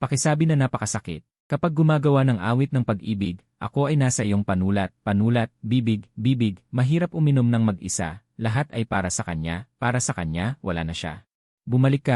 Pakisabi na napakasakit. Kapag gumagawa ng awit ng pag-ibig, ako ay nasa iyong panulat, panulat, bibig, bibig, mahirap uminom ng mag-isa, lahat ay para sa kanya, wala na siya. Bumalik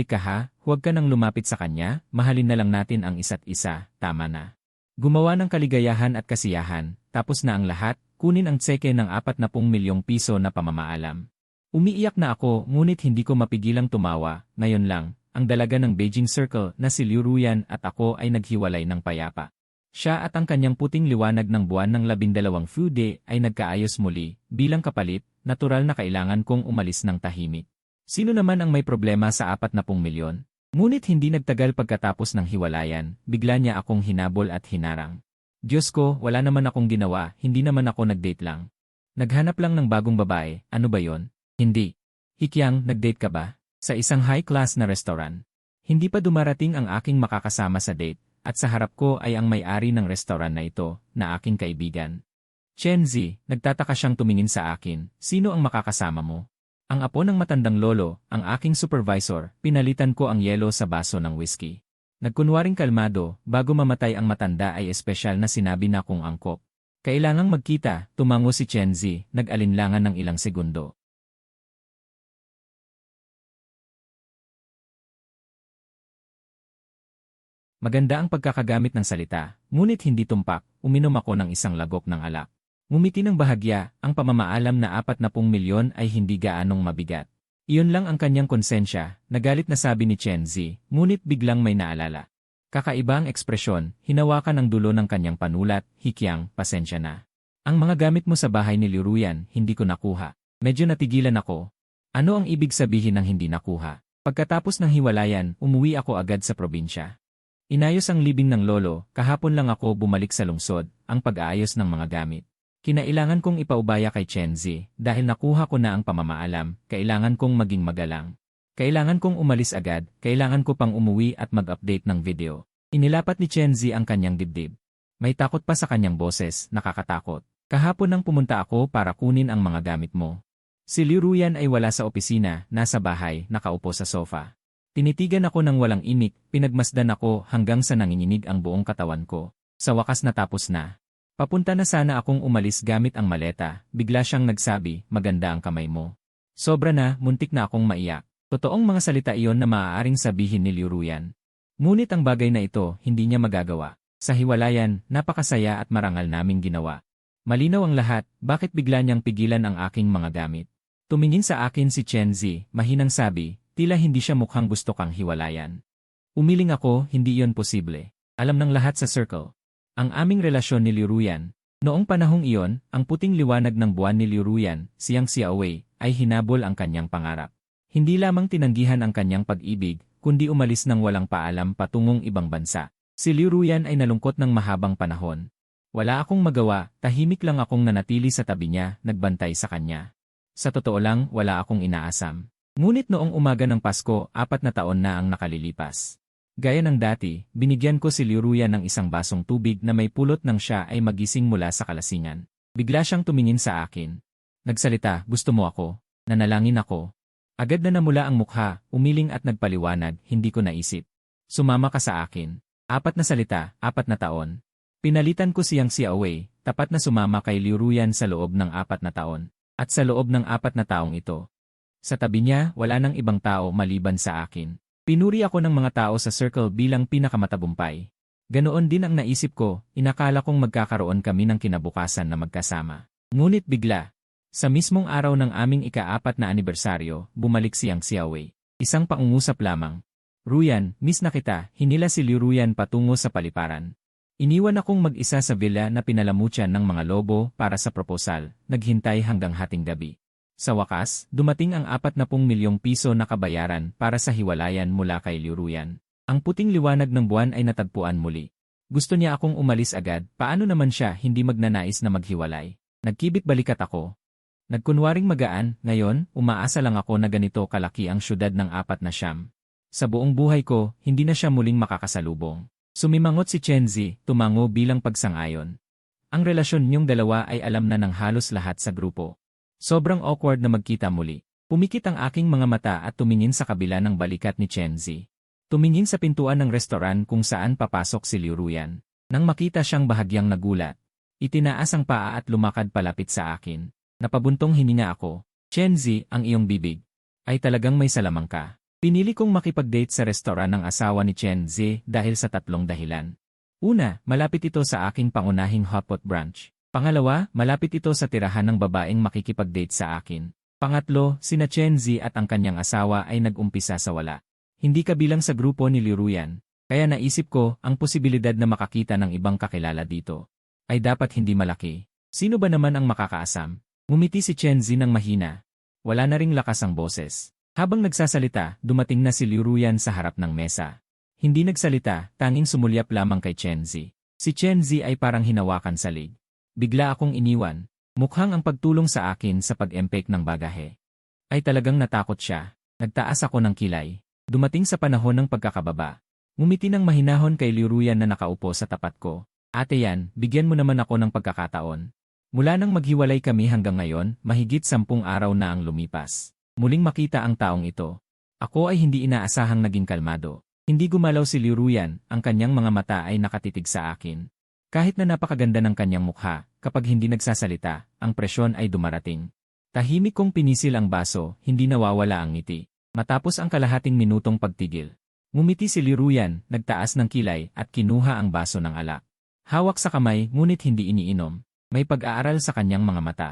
ka ha, huwag ka nang lumapit sa kanya, mahalin na lang natin ang isa't isa, tama na. Gumawa ng kaligayahan at kasiyahan, tapos na ang lahat, kunin ang tseke ng 40 milyong piso na pamamaalam. Umiiyak na ako ngunit hindi ko mapigilang tumawa, ngayon lang. Ang dalaga ng Beijing Circle na si Liu Ruyan at ako ay naghiwalay ng payapa. Siya at ang kanyang puting liwanag ng buwan ng 12 Fude ay nagkaayos muli, bilang kapalit, natural na kailangan kong umalis ng tahimik. Sino naman ang may problema sa 40 milyon? Ngunit hindi nagtagal pagkatapos ng hiwalayan, bigla niya akong hinabol at hinarang. Diyos ko, wala naman akong ginawa, hindi naman ako nag-date lang. Naghanap lang ng bagong babae, ano ba yon? Hindi. Hikyang, nag-date ka ba? Sa isang high-class na restaurant. Hindi pa dumarating ang aking makakasama sa date, at sa harap ko ay ang may-ari ng restaurant na ito, na aking kaibigan. Chen Zi, nagtataka siyang tumingin sa akin, sino ang makakasama mo? Ang apo ng matandang lolo, ang aking supervisor, pinalitan ko ang yelo sa baso ng whiskey. Nagkunwaring kalmado, bago mamatay ang matanda ay espesyal na sinabi na kong angkop. Kailangang magkita, tumango si Chen Zi, nag-alinlangan ng ilang segundo. Maganda ang pagkakagamit ng salita, ngunit hindi tumpak, uminom ako ng isang lagok ng alak. Ngumiti ng bahagya, ang pamamaalam na 40 milyon ay hindi gaanong mabigat. Iyon lang ang kanyang konsensya, nagalit na sabi ni Chen Zi, ngunit biglang may naalala. Kakaiba ang ekspresyon, hinawakan ang dulo ng kanyang panulat, hikyang, pasensya na. Ang mga gamit mo sa bahay ni Liu Ruyan, hindi ko nakuha. Medyo natigilan ako. Ano ang ibig sabihin ng hindi nakuha? Pagkatapos ng hiwalayan, umuwi ako agad sa probinsya. Inayos ang libing ng lolo, kahapon lang ako bumalik sa lungsod, ang pag-aayos ng mga gamit. Kinailangan kong ipaubaya kay Chen Zi, dahil nakuha ko na ang pamamaalam, kailangan kong maging magalang. Kailangan kong umalis agad, kailangan ko pang umuwi at mag-update ng video. Inilapat ni Chen Zi ang kanyang dibdib. May takot pa sa kanyang boses, nakakatakot. Kahapon nang pumunta ako para kunin ang mga gamit mo. Si Liu Ruyan ay wala sa opisina, nasa bahay, nakaupo sa sofa. Tinitigan ako ng walang imik, pinagmasdan ako hanggang sa nanginginig ang buong katawan ko. Sa wakas natapos na. Papunta na sana akong umalis gamit ang maleta, bigla siyang nagsabi, maganda ang kamay mo. Sobra na, muntik na akong maiyak. Totoong mga salita iyon na maaaring sabihin ni Liu Ruyan. Ngunit ang bagay na ito, hindi niya magagawa. Sa hiwalayan, napakasaya at marangal naming ginawa. Malinaw ang lahat, bakit bigla niyang pigilan ang aking mga gamit. Tumingin sa akin si Chen Zi, mahinang sabi, tila hindi siya mukhang gusto kang hiwalayan. Umiling ako, hindi iyon posible. Alam ng lahat sa circle. Ang aming relasyon ni Liu Ruyan. Noong panahong iyon, ang puting liwanag ng buwan ni Liu Ruyan, siyang Xiaowei, ay hinabol ang kanyang pangarap. Hindi lamang tinanggihan ang kanyang pag-ibig, kundi umalis ng walang paalam patungong ibang bansa. Si Liu Ruyan ay nalungkot ng mahabang panahon. Wala akong magawa, tahimik lang akong nanatili sa tabi niya, nagbantay sa kanya. Sa totoo lang, wala akong inaasam. Ngunit noong umaga ng Pasko, 4 na taon na ang nakalilipas. Gaya ng dati, binigyan ko si Liu Ruyan ng isang basong tubig na may pulot nang siya ay magising mula sa kalasingan. Bigla siyang tumingin sa akin. Nagsalita, gusto mo ako? Nanalangin ako. Agad na namula ang mukha, umiling at nagpaliwanag, hindi ko naisip. Sumama ka sa akin. 4 na salita, 4 na taon. Pinalitan ko siyang Xiaowei, tapat na sumama kay Liu Ruyan sa loob ng 4 na taon. At sa loob ng 4 na taong ito. Sa tabi niya, wala nang ibang tao maliban sa akin. Pinuri ako ng mga tao sa circle bilang pinakamatagumpay. Ganoon din ang naisip ko, inakala kong magkakaroon kami ng kinabukasan na magkasama. Ngunit bigla, sa mismong araw ng aming ika-4 na anibersaryo, bumalik siyang Xiaowei. Isang pangungusap lamang. Ruyan, miss na kita, hinila si Liu Ruyan patungo sa paliparan. Iniwan akong mag-isa sa villa na pinalamutsyan ng mga lobo para sa proposal, naghintay hanggang hating gabi. Sa wakas, dumating ang 40 milyong piso na kabayaran para sa hiwalayan mula kay Liu Ruyan. Ang puting liwanag ng buwan ay natagpuan muli. Gusto niya akong umalis agad, paano naman siya hindi magnanais na maghiwalay? Nagkibit balikat ako. Nagkunwaring magaan, ngayon, umaasa lang ako na ganito kalaki ang syudad ng 49. Sa buong buhay ko, hindi na siya muling makakasalubong. Sumimangot si Chen Zi, tumango bilang pagsang-ayon. Ang relasyon niyong dalawa ay alam na ng halos lahat sa grupo. Sobrang awkward na magkita muli. Pumikit ang aking mga mata at tumingin sa kabila ng balikat ni Chen Zi. Tumingin sa pintuan ng restoran kung saan papasok si Liu Ruyan. Nang makita siyang bahagyang nagulat, itinaas ang paa at lumakad palapit sa akin. Napabuntong hininga ako. Chenzi, ang iyong bibig ay talagang may salamang ka. Pinili kong makipag-date sa restoran ng asawa ni Chenzi dahil sa 3 dahilan. Una, malapit ito sa aking pangunahing hotpot branch. Pangalawa, malapit ito sa tirahan ng babaeng makikipag-date sa akin. Pangatlo, sina Chenzi at ang kanyang asawa ay nag-umpisa sa wala. Hindi kabilang sa grupo ni Liu Ruyan. Kaya naisip ko, ang posibilidad na makakita ng ibang kakilala dito ay dapat hindi malaki. Sino ba naman ang makakaasam? Ngumiti si Chenzi ng mahina. Wala na ring lakas ang boses. Habang nagsasalita, dumating na si Liu Ruyan sa harap ng mesa. Hindi nagsalita, tanging sumulyap lamang kay Chenzi. Si Chenzi ay parang hinawakan sa lig. Bigla akong iniwan. Mukhang ang pagtulong sa akin sa pag-empake ng bagahe ay talagang natakot siya. Nagtaas ako ng kilay. Dumating sa panahon ng pagkakababa. Ngumiti ng mahinahon kay Liu Ruyan na nakaupo sa tapat ko. Ate Yan, bigyan mo naman ako ng pagkakataon. Mula nang maghiwalay kami hanggang ngayon, mahigit 10 araw na ang lumipas. Muling makita ang taong ito. Ako ay hindi inaasahang naging kalmado. Hindi gumalaw si Liu Ruyan, ang kanyang mga mata ay nakatitig sa akin. Kahit na napakaganda ng kanyang mukha, kapag hindi nagsasalita, ang presyon ay dumarating. Tahimik kong pinisil ang baso, hindi nawawala ang ngiti. Matapos ang kalahating minutong pagtigil. Ngumiti si Liu Ruyan, nagtaas ng kilay at kinuha ang baso ng alak. Hawak sa kamay ngunit hindi iniinom. May pag-aaral sa kanyang mga mata.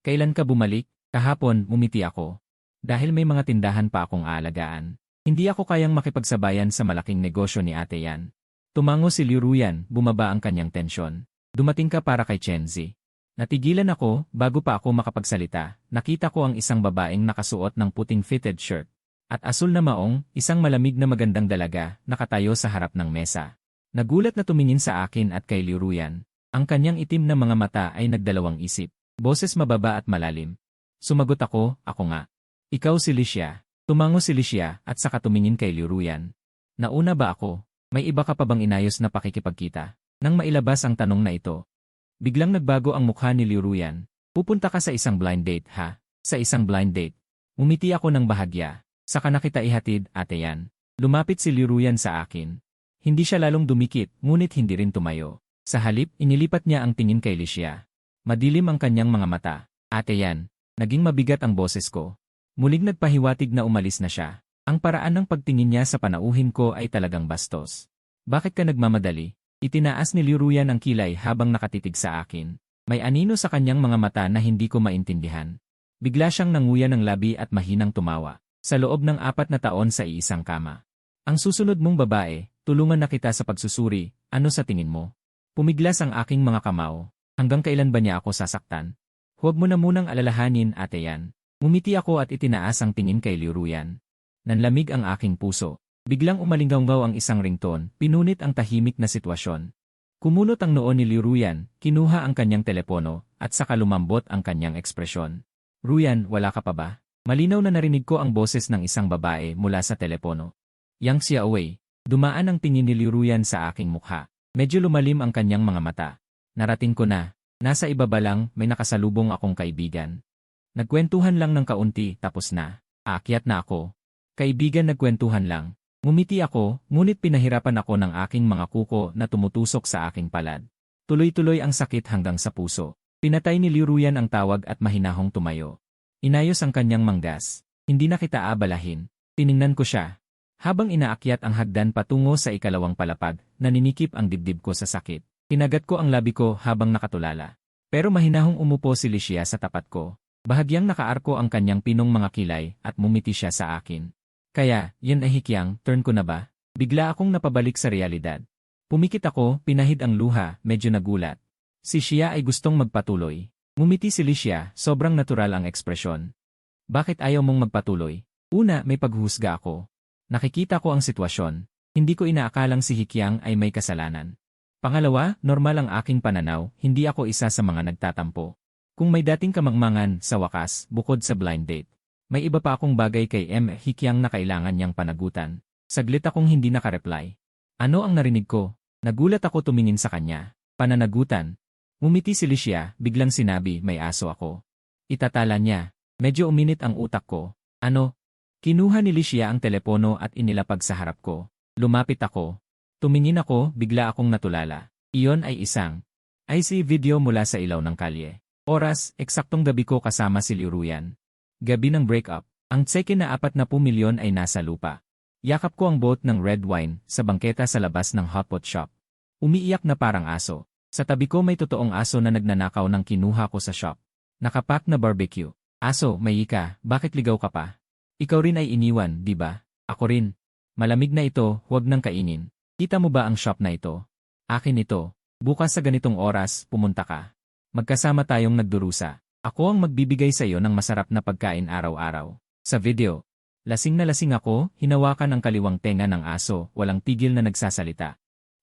Kailan ka bumalik? Kahapon, ngumiti ako. Dahil may mga tindahan pa akong aalagaan. Hindi ako kayang makipagsabayan sa malaking negosyo ni Ate Yan. Tumango si Liu Ruyan, bumaba ang kanyang tensyon. Dumating ka para kay Chenzi. Natigilan ako, bago pa ako makapagsalita, nakita ko ang isang babaeng nakasuot ng puting fitted shirt. At asul na maong, isang malamig na magandang dalaga, nakatayo sa harap ng mesa. Nagulat na tumingin sa akin at kay Liu Ruyan. Ang kanyang itim na mga mata ay nagdalawang isip. Boses mababa at malalim. Sumagot ako nga. Ikaw si Licia. Tumango si Licia at saka tumingin kay Liu Ruyan. Nauna ba ako? May iba ka pa bang inayos na pakikipagkita? Nang mailabas ang tanong na ito. Biglang nagbago ang mukha ni Liu Ruyan. Pupunta ka sa isang blind date ha? Sa isang blind date. Umiti ako ng bahagya. Saka na kita ihatid, Ate Yan. Lumapit si Liu Ruyan sa akin. Hindi siya lalong dumikit, ngunit hindi rin tumayo. Sa halip, inilipat niya ang tingin kay Licia. Madilim ang kanyang mga mata. Ate Yan, naging mabigat ang boses ko. Muling nagpahiwatig na umalis na siya. Ang paraan ng pagtingin niya sa panauhin ko ay talagang bastos. Bakit ka nagmamadali? Itinaas ni Liu Ruyan ang kilay habang nakatitig sa akin. May anino sa kanyang mga mata na hindi ko maintindihan. Bigla siyang nanguya ng labi at mahinang tumawa. Sa loob ng 4 na taon sa iisang kama. Ang susunod mong babae, tulungan na kita sa pagsusuri, ano sa tingin mo? Pumiglas ang aking mga kamao. Hanggang kailan ba niya ako sasaktan? Huwag mo na munang alalahanin, Ate Yan. Ngumiti ako at itinaas ang tingin kay Liu Ruyan. Nanlamig ang aking puso. Biglang umalinggaw ang isang ringtone, pinunit ang tahimik na sitwasyon. Kumunot ang noo ni Liu Ruyan, kinuha ang kanyang telepono, at saka lumambot ang kanyang ekspresyon. Ruyan, wala ka pa ba? Malinaw na narinig ko ang boses ng isang babae mula sa telepono. Yang Xiaowei. Dumaan ang tingin ni Liu Ruyan sa aking mukha. Medyo lumalim ang kanyang mga mata. Narating ko na. Nasa ibaba lang, may nakasalubong akong kaibigan. Nagkwentuhan lang ng kaunti, tapos na. Aakyat na ako. Kaibigan, nagkwentuhan lang. Ngumiti ako, ngunit pinahirapan ako ng aking mga kuko na tumutusok sa aking palad. Tuloy-tuloy ang sakit hanggang sa puso. Pinatay ni Liu Ruyan ang tawag at mahinahong tumayo. Inayos ang kanyang manggas. Hindi na kita aabalahin. Tiningnan ko siya. Habang inaakyat ang hagdan patungo sa ikalawang palapag, naninikip ang dibdib ko sa sakit. Kinagat ko ang labi ko habang nakatulala. Pero mahinahong umupo si Licia sa tapat ko. Bahagyang nakaarko ang kanyang pinong mga kilay at mumiti siya sa akin. Kaya, yan ay Hikyang, turn ko na ba? Bigla akong napabalik sa realidad. Pumikit ako, pinahid ang luha, medyo nagulat. Si Xia ay gustong magpatuloy. Ngumiti si Licia, sobrang natural ang ekspresyon. Bakit ayaw mong magpatuloy? Una, may paghuhusga ako. Nakikita ko ang sitwasyon. Hindi ko inaakalang si Hikyang ay may kasalanan. Pangalawa, normal ang aking pananaw, hindi ako isa sa mga nagtatampo. Kung may dating kamangmangan, sa wakas, bukod sa blind date. May iba pa akong bagay kay Hikyang na kailangan niyang panagutan. Saglit akong hindi nakareply. Ano ang narinig ko? Nagulat ako tumingin sa kanya. Pananagutan. Ngumiti si Licia, biglang sinabi, may aso ako. Itatala niya. Medyo uminit ang utak ko. Ano? Kinuha ni Licia ang telepono at inilapag sa harap ko. Lumapit ako. Tumingin ako, bigla akong natulala. Iyon ay isang IC video mula sa ilaw ng kalye. Oras, eksaktong gabi ko kasama si Liruyan. Gabi ng breakup. Ang tseke na 40 milyon ay nasa lupa. Yakap ko ang boat ng red wine sa bangketa sa labas ng hotpot shop. Umiiyak na parang aso. Sa tabi ko may totoong aso na nagnanakaw ng kinuha ko sa shop. Nakapak na barbecue. Aso, may ika, bakit ligaw ka pa? Ikaw rin ay iniwan, di ba? Ako rin. Malamig na ito, huwag nang kainin. Kita mo ba ang shop na ito? Akin ito. Bukas sa ganitong oras, pumunta ka. Magkasama tayong nagdurusa. Ako ang magbibigay sa iyo ng masarap na pagkain araw-araw. Sa video, lasing na lasing ako, hinawakan ang kaliwang tenga ng aso, walang tigil na nagsasalita.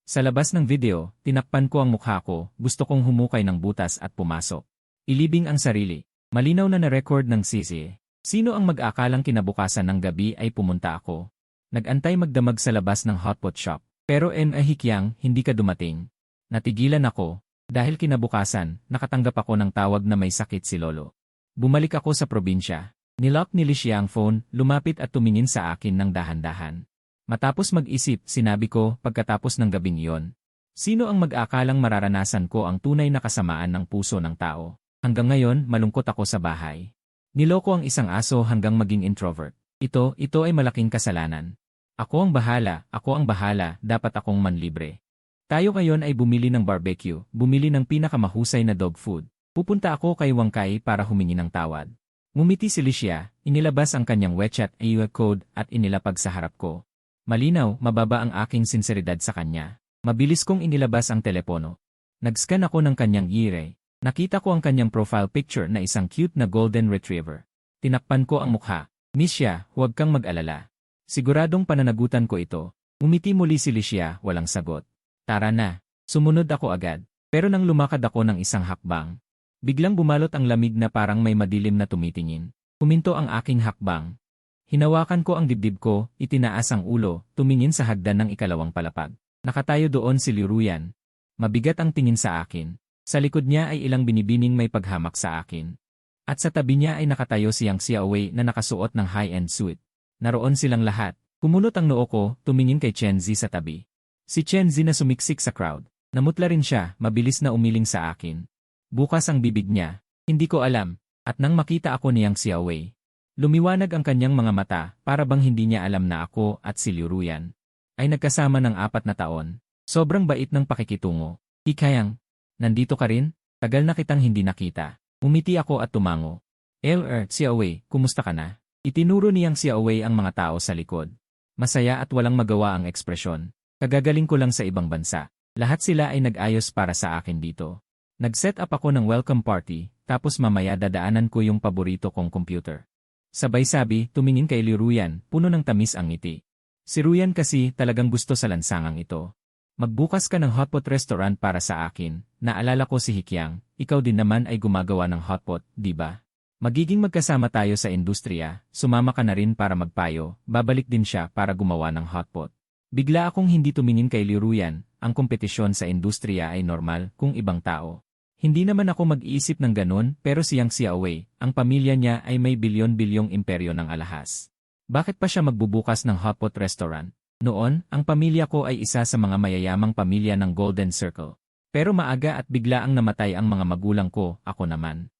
Sa labas ng video, tinakpan ko ang mukha ko, gusto kong humukay ng butas at pumasok. Ilibing ang sarili. Malinaw na na-record ng sisi. Sino ang mag-akalang kinabukasan ng gabi ay pumunta ako. Nag-antay magdamag sa labas ng hotpot shop. Pero Hikyang, hindi ka dumating. Natigilan ako. Dahil kinabukasan, nakatanggap ako ng tawag na may sakit si Lolo. Bumalik ako sa probinsya. Nilock ni Licia ang phone, lumapit at tumingin sa akin ng dahan-dahan. Matapos mag-isip, sinabi ko pagkatapos ng gabing iyon. Sino ang mag-akalang mararanasan ko ang tunay na kasamaan ng puso ng tao? Hanggang ngayon, malungkot ako sa bahay. Niloko ang isang aso hanggang maging introvert. Ito ay malaking kasalanan. Ako ang bahala, dapat akong manlibre. Tayo ngayon ay bumili ng barbecue, bumili ng pinakamahusay na dog food. Pupunta ako kay Wangkai para humingi ng tawad. Ngumiti si Licia, inilabas ang kanyang WeChat code at inilapag sa harap ko. Malinaw, mababa ang aking sinseridad sa kanya. Mabilis kong inilabas ang telepono. Nag-scan ako ng kanyang ire. Nakita ko ang kanyang profile picture na isang cute na golden retriever. Tinakpan ko ang mukha. Misha, huwag kang mag-alala. Siguradong pananagutan ko ito. Ngumiti muli si Licia, walang sagot. Tara na. Sumunod ako agad. Pero nang lumakad ako ng isang hakbang, biglang bumalot ang lamig na parang may madilim na tumitingin. Huminto ang aking hakbang. Hinawakan ko ang dibdib ko, itinaas ang ulo, tumingin sa hagdan ng ikalawang palapag. Nakatayo doon si Liruyan. Mabigat ang tingin sa akin. Sa likod niya ay ilang binibining may paghamak sa akin. At sa tabi niya ay nakatayo si Yang Xiaowei na nakasuot ng high-end suit. Naroon silang lahat. Kumunot ang noo ko, tumingin kay Chenzi sa tabi. Si Chenzi na sumiksik sa crowd. Namutla rin siya, mabilis na umiling sa akin. Bukas ang bibig niya. Hindi ko alam. At nang makita ako ni Yang Xiaowei, lumiwanag ang kanyang mga mata para bang hindi niya alam na ako at si Liruyan ay nagkasama ng 4 na taon. Sobrang bait ng pakikitungo. Hikyang, nandito ka rin? Tagal na kitang hindi nakita. Umiti ako at tumango. Xiaowei, kumusta ka na? Itinuro ni Yang Xiaowei ang mga tao sa likod. Masaya at walang magawa ang ekspresyon. Kagagaling ko lang sa ibang bansa. Lahat sila ay nag-ayos para sa akin dito. Nag-set up ako ng welcome party, tapos mamaya dadaanan ko yung paborito kong computer. Sabay sabi, tumingin kay Liruyan, puno ng tamis ang ngiti. Si Ruyan kasi talagang gusto sa lansangang ito. Magbukas ka ng hotpot restaurant para sa akin. Naalala ko si Hikyang, ikaw din naman ay gumagawa ng hotpot, di ba? Magiging magkasama tayo sa industriya, sumama ka na rin para magpayo, babalik din siya para gumawa ng hotpot. Bigla akong hindi tumingin kay Liruyan, ang kompetisyon sa industriya ay normal kung ibang tao. Hindi naman ako mag-iisip ng ganon pero si Yang Xiaowei, ang pamilya niya ay may bilyon-bilyong imperyo ng alahas. Bakit pa siya magbubukas ng hotpot restaurant? Noon, ang pamilya ko ay isa sa mga mayayamang pamilya ng Golden Circle. Pero maaga at bigla ang namatay ang mga magulang ko, ako naman.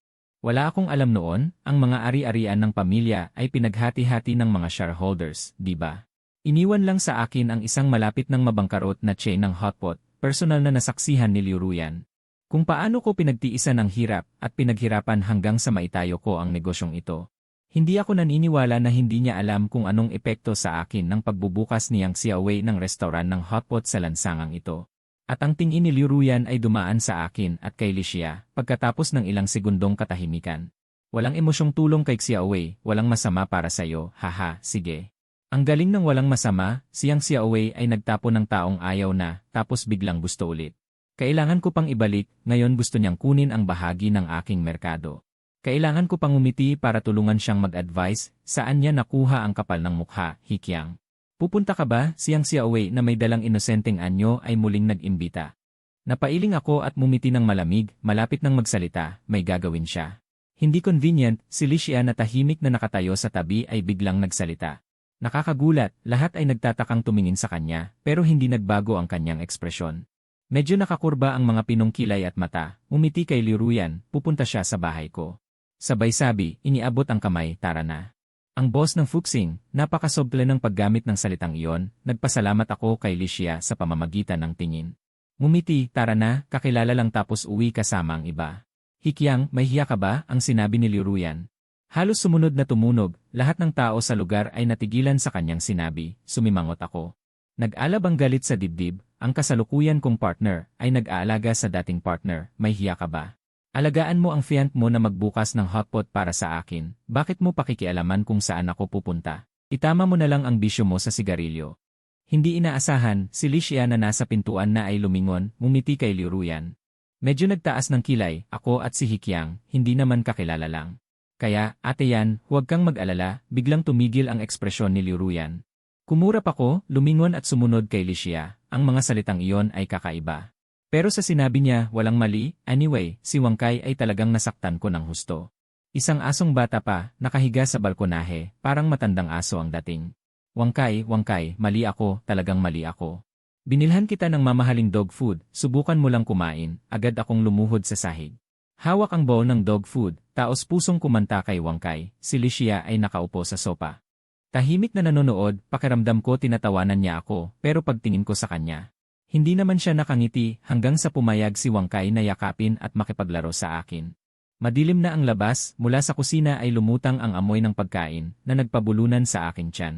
Wala akong alam noon, ang mga ari-arian ng pamilya ay pinaghati-hati ng mga shareholders, di ba? Iniwan lang sa akin ang isang malapit ng mabangkarot na chain ng hotpot, personal na nasaksihan ni Liruyan. Kung paano ko pinagtiisan ang hirap at pinaghirapan hanggang sa maitayo ko ang negosyong ito. Hindi ako naniniwala na hindi niya alam kung anong epekto sa akin ng pagbubukas ni Yang Xiaowei ng restaurant ng hotpot sa lansangang ito. At ang tingin ni Liruyan ay dumaan sa akin at kay Licia pagkatapos ng ilang segundong katahimikan. Walang emosyong tulong kay Xiaowei, walang masama para sa'yo, haha, sige. Ang galing ng walang masama, si Yang Xiaowei ay nagtapo ng taong ayaw na, tapos biglang gusto ulit. Kailangan ko pang ibalik, ngayon gusto niyang kunin ang bahagi ng aking merkado. Kailangan ko pang umiti para tulungan siyang mag-advise, saan niya nakuha ang kapal ng mukha, Hikyang. Pupunta ka ba? Si Yang Xiaowei na may dalang inosenteng anyo ay muling nag-imbita. Napailing ako at mumiti ng malamig, malapit ng magsalita, may gagawin siya. Hindi convenient, si Licia na tahimik na nakatayo sa tabi ay biglang nagsalita. Nakakagulat, lahat ay nagtatakang tumingin sa kanya, pero hindi nagbago ang kanyang ekspresyon. Medyo nakakurba ang mga pinong kilay at mata, umiti kay Liruyan, pupunta siya sa bahay ko. Sabay sabi, iniabot ang kamay, tara na. Ang boss ng Fuxing, napakasoble ng paggamit ng salitang iyon, nagpasalamat ako kay Licia sa pamamagitan ng tingin. Ngumiti, tara na, kakilala lang tapos uwi kasama ang iba. Hikyang, may hiya ka ba? Ang sinabi ni Liruyan. Halos sumunod na tumunog, lahat ng tao sa lugar ay natigilan sa kanyang sinabi, sumimangot ako. Nag-alab ang galit sa dibdib, ang kasalukuyan kong partner ay nag-aalaga sa dating partner, may hiya ka ba? Alagaan mo ang fiancé mo na magbukas ng hotpot para sa akin, bakit mo pakikialaman kung saan ako pupunta? Itama mo na lang ang bisyo mo sa sigarilyo. Hindi inaasahan, si Licia na nasa pintuan na ay lumingon, ngumiti kay Liruyan. Medyo nagtaas ng kilay, ako at si Hikyang, hindi naman kakilala lang. Kaya, ate yan, huwag kang mag-alala, biglang tumigil ang ekspresyon ni Liruyan. Kumurap ako, lumingon at sumunod kay Licia, ang mga salitang iyon ay kakaiba. Pero sa sinabi niya, walang mali, anyway, si Wangkai ay talagang nasaktan ko ng husto. Isang asong bata pa, nakahiga sa balkonahe, parang matandang aso ang dating. Wangkai, mali ako, talagang mali ako. Binilhan kita ng mamahaling dog food, subukan mo lang kumain, agad akong lumuhod sa sahig. Hawak ang bowl ng dog food, taos pusong kumanta kay Wangkai, si Licia ay nakaupo sa sopa. Tahimik na nanonood, pakiramdam ko tinatawanan niya ako, pero pagtingin ko sa kanya. Hindi naman siya nakangiti hanggang sa pumayag si Wangkai na yakapin at makipaglaro sa akin. Madilim na ang labas, mula sa kusina ay lumutang ang amoy ng pagkain na nagpabulunan sa aking tiyan.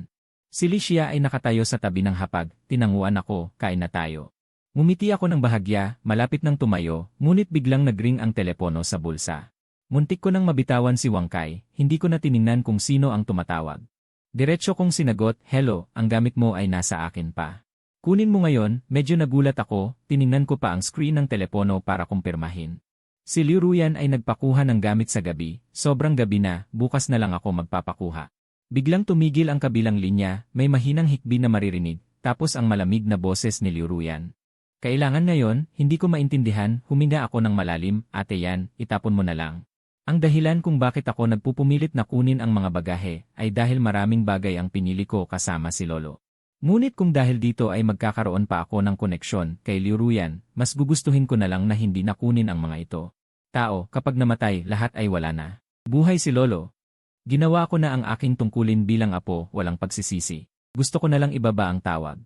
Si Licia ay nakatayo sa tabi ng hapag, tinanguan ako, kain na tayo. Ngumiti ako ng bahagya, malapit nang tumayo, ngunit biglang nagring ang telepono sa bulsa. Muntik ko nang mabitawan si Wangkai, hindi ko na tiningnan kung sino ang tumatawag. Diretso kong sinagot, hello, ang gamit mo ay nasa akin pa. Kunin mo ngayon, medyo nagulat ako, tiningnan ko pa ang screen ng telepono para kumpirmahin. Si Liruyan ay nagpakuha ng gamit sa gabi, sobrang gabi na, bukas na lang ako magpapakuha. Biglang tumigil ang kabilang linya, may mahinang hikbi na maririnig, tapos ang malamig na boses ni Liruyan. Kailangan ngayon, hindi ko maintindihan, huminga ako ng malalim, ate yan, itapon mo na lang. Ang dahilan kung bakit ako nagpupumilit na kunin ang mga bagahe, ay dahil maraming bagay ang pinili ko kasama si Lolo. Ngunit kung dahil dito ay magkakaroon pa ako ng koneksyon kay Liruyan, mas gugustuhin ko na lang na hindi nakunin ang mga ito. Tao, kapag namatay, lahat ay wala na. Buhay si Lolo. Ginawa ko na ang aking tungkulin bilang apo, walang pagsisisi. Gusto ko na lang ibaba ang tawag.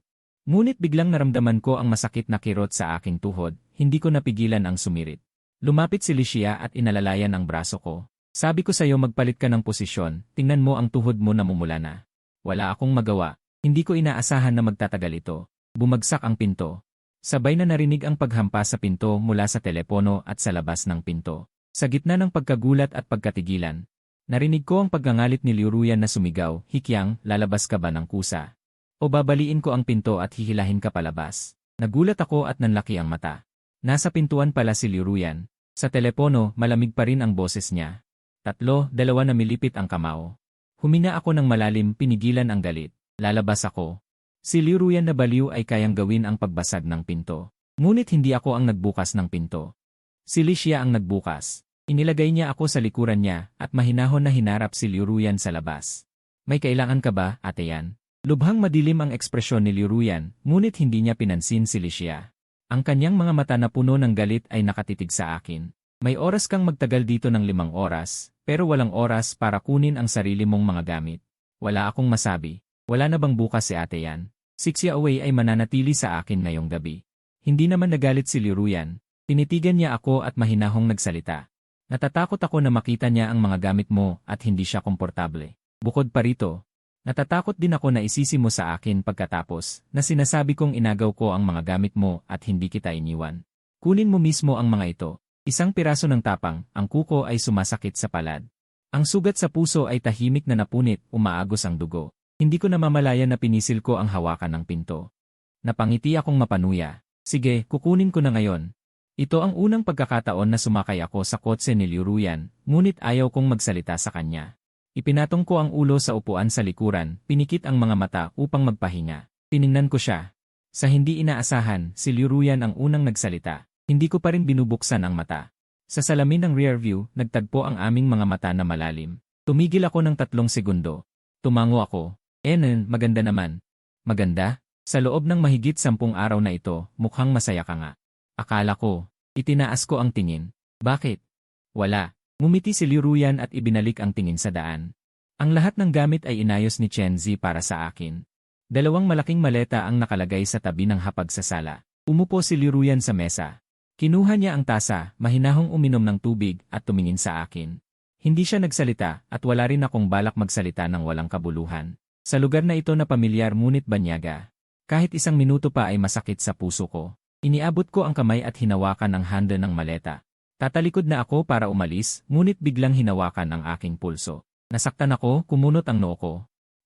Ngunit biglang naramdaman ko ang masakit na kirot sa aking tuhod, hindi ko napigilan ang sumirit. Lumapit si Licia at inalalayan ang braso ko. Sabi ko sa'yo magpalit ka ng posisyon, tingnan mo ang tuhod mo namumula na. Wala akong magawa. Hindi ko inaasahan na magtatagal ito. Bumagsak ang pinto. Sabay na narinig ang paghampas sa pinto mula sa telepono at sa labas ng pinto. Sa gitna ng pagkagulat at pagkatigilan, narinig ko ang paggangalit ni Liruyan na sumigaw, Hikyang, lalabas ka ba ng kusa? O babaliin ko ang pinto at hihilahin ka palabas. Nagulat ako at nanlaki ang mata. Nasa pintuan pala si Liruyan. Sa telepono, malamig pa rin ang boses niya. 3-2 na milipit ang kamao. Huminga ako ng malalim, pinigilan ang galit. Lalabas ako. Si Liruyan na baliw ay kayang gawin ang pagbasag ng pinto. Ngunit hindi ako ang nagbukas ng pinto. Si Licia ang nagbukas. Inilagay niya ako sa likuran niya at mahinahon na hinarap si Liruyan sa labas. May kailangan ka ba, ate yan? Lubhang madilim ang ekspresyon ni Liruyan, ngunit hindi niya pinansin si Licia. Ang kanyang mga mata na puno ng galit ay nakatitig sa akin. May oras kang magtagal dito ng 5 oras, pero walang oras para kunin ang sarili mong mga gamit. Wala akong masabi. Wala na bang bukas si ate yan? 6 away ay mananatili sa akin ngayong gabi. Hindi naman nagalit si Liruyan. Tinitigan niya ako at mahinahong nagsalita. Natatakot ako na makita niya ang mga gamit mo at hindi siya komportable. Bukod pa rito, natatakot din ako na isisi mo sa akin pagkatapos na sinasabi kong inagaw ko ang mga gamit mo at hindi kita iniwan. Kunin mo mismo ang mga ito. Isang piraso ng tapang, ang kuko ay sumasakit sa palad. Ang sugat sa puso ay tahimik na napunit, umaagos ang dugo. Hindi ko namamalayan na pinisil ko ang hawakan ng pinto. Napangiti akong mapanuya. Sige, kukunin ko na ngayon. Ito ang unang pagkakataon na sumakay ako sa kotse ni Liruyan, ngunit ayaw kong magsalita sa kanya. Ipinatong ko ang ulo sa upuan sa likuran, pinikit ang mga mata upang magpahinga. Tiningnan ko siya. Sa hindi inaasahan, si Liruyan ang unang nagsalita. Hindi ko pa rin binubuksan ang mata. Sa salamin ng rear view, nagtagpo ang aming mga mata na malalim. Tumigil ako ng 3 segundo. Tumango ako. Maganda naman. Maganda? Sa loob ng mahigit 10 araw na ito, mukhang masaya ka nga. Akala ko. Itinaas ko ang tingin. Bakit? Wala. Ngumiti si Liruyan at ibinalik ang tingin sa daan. Ang lahat ng gamit ay inayos ni Chen Zi para sa akin. 2 malaking maleta ang nakalagay sa tabi ng hapag sa sala. Umupo si Liruyan sa mesa. Kinuha niya ang tasa, mahinahong uminom ng tubig at tumingin sa akin. Hindi siya nagsalita at wala rin akong balak magsalita ng walang kabuluhan. Sa lugar na ito na pamilyar ngunit banyaga. Kahit 1 minuto pa ay masakit sa puso ko. Iniabot ko ang kamay at hinawakan ang handle ng maleta. Tatalikod na ako para umalis, ngunit biglang hinawakan ang aking pulso. Nasaktan ako, kumunot ang noo ko.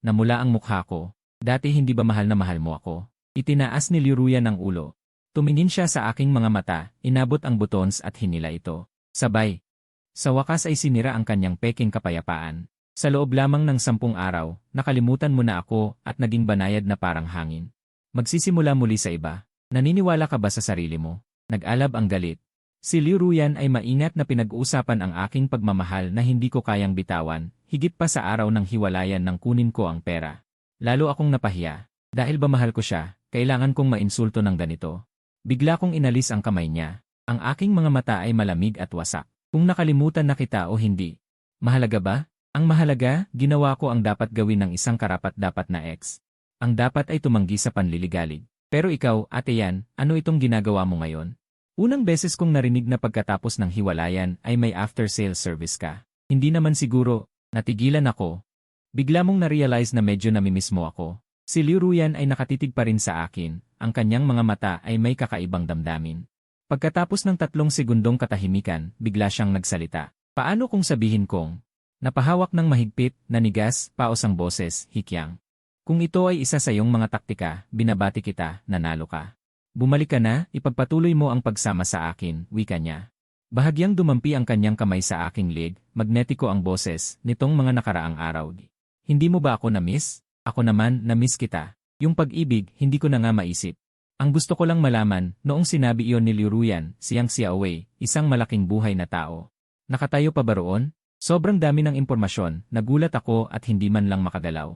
Namula ang mukha ko. Dati hindi ba mahal na mahal mo ako? Itinaas ni Liruyan ang ulo. Tumingin siya sa aking mga mata, inabot ang buttons at hinila ito. Sabay. Sa wakas ay sinira ang kanyang peking kapayapaan. Sa loob lamang ng 10 araw, nakalimutan mo na ako at naging banayad na parang hangin. Magsisimula muli sa iba. Naniniwala ka ba sa sarili mo? Nag-alab ang galit. Si Liruyan ay maingat na pinag-uusapan ang aking pagmamahal na hindi ko kayang bitawan, higit pa sa araw ng hiwalayan nang kunin ko ang pera. Lalo akong napahiya. Dahil ba mahal ko siya, kailangan kong mainsulto ng ganito. Bigla kong inalis ang kamay niya. Ang aking mga mata ay malamig at wasak. Kung nakalimutan na kita o hindi. Mahalaga ba? Ang mahalaga, ginawa ko ang dapat gawin ng isang karapat-dapat na ex. Ang dapat ay tumanggi sa panliligalig. Pero ikaw, Ate Yan, ano itong ginagawa mo ngayon? Unang beses kong narinig na pagkatapos ng hiwalayan ay may after-sale service ka. Hindi naman siguro, natigilan ako. Bigla mong na-realize na medyo namimiss mo ako. Si Liruyan ay nakatitig pa rin sa akin, ang kanyang mga mata ay may kakaibang damdamin. Pagkatapos ng 3 segundong katahimikan, bigla siyang nagsalita. Paano kung sabihin kong, napahawak ng mahigpit, nanigas, paos ang boses, hikyang. Kung ito ay isa sa iyong mga taktika, binabati kita, nanalo ka. Bumalik ka na, ipagpatuloy mo ang pagsama sa akin, wika niya. Bahagyang dumampi ang kanyang kamay sa aking leg, magnetiko ang boses, nitong mga nakaraang araw. Hindi mo ba ako na-miss? Ako naman, na-miss kita. Yung pag-ibig, hindi ko na nga maisip. Ang gusto ko lang malaman, noong sinabi iyon ni Liruyan, siyang Xiaowei, isang malaking buhay na tao. Nakatayo pa ba roon? Sobrang dami ng impormasyon, nagulat ako at hindi man lang makagalaw.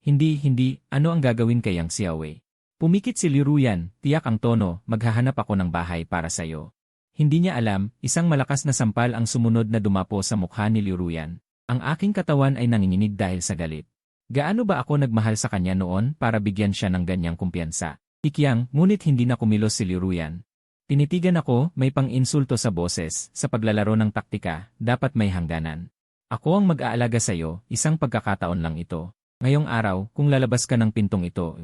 Hindi, ano ang gagawin kayang Xiaowei? Pumikit si Liruyan, tiyak ang tono, maghahanap ako ng bahay para sa'yo. Hindi niya alam, isang malakas na sampal ang sumunod na dumapo sa mukha ni Liruyan. Ang aking katawan ay nanginginig dahil sa galit. Gaano ba ako nagmahal sa kanya noon para bigyan siya ng ganyang kumpiyansa? Hikyang, ngunit hindi na kumilos si Liruyan. Tinitigan ako, may pang-insulto sa boses, sa paglalaro ng taktika, dapat may hangganan. Ako ang mag-aalaga sa'yo, isang pagkakataon lang ito. Ngayong araw, kung lalabas ka ng pintong ito,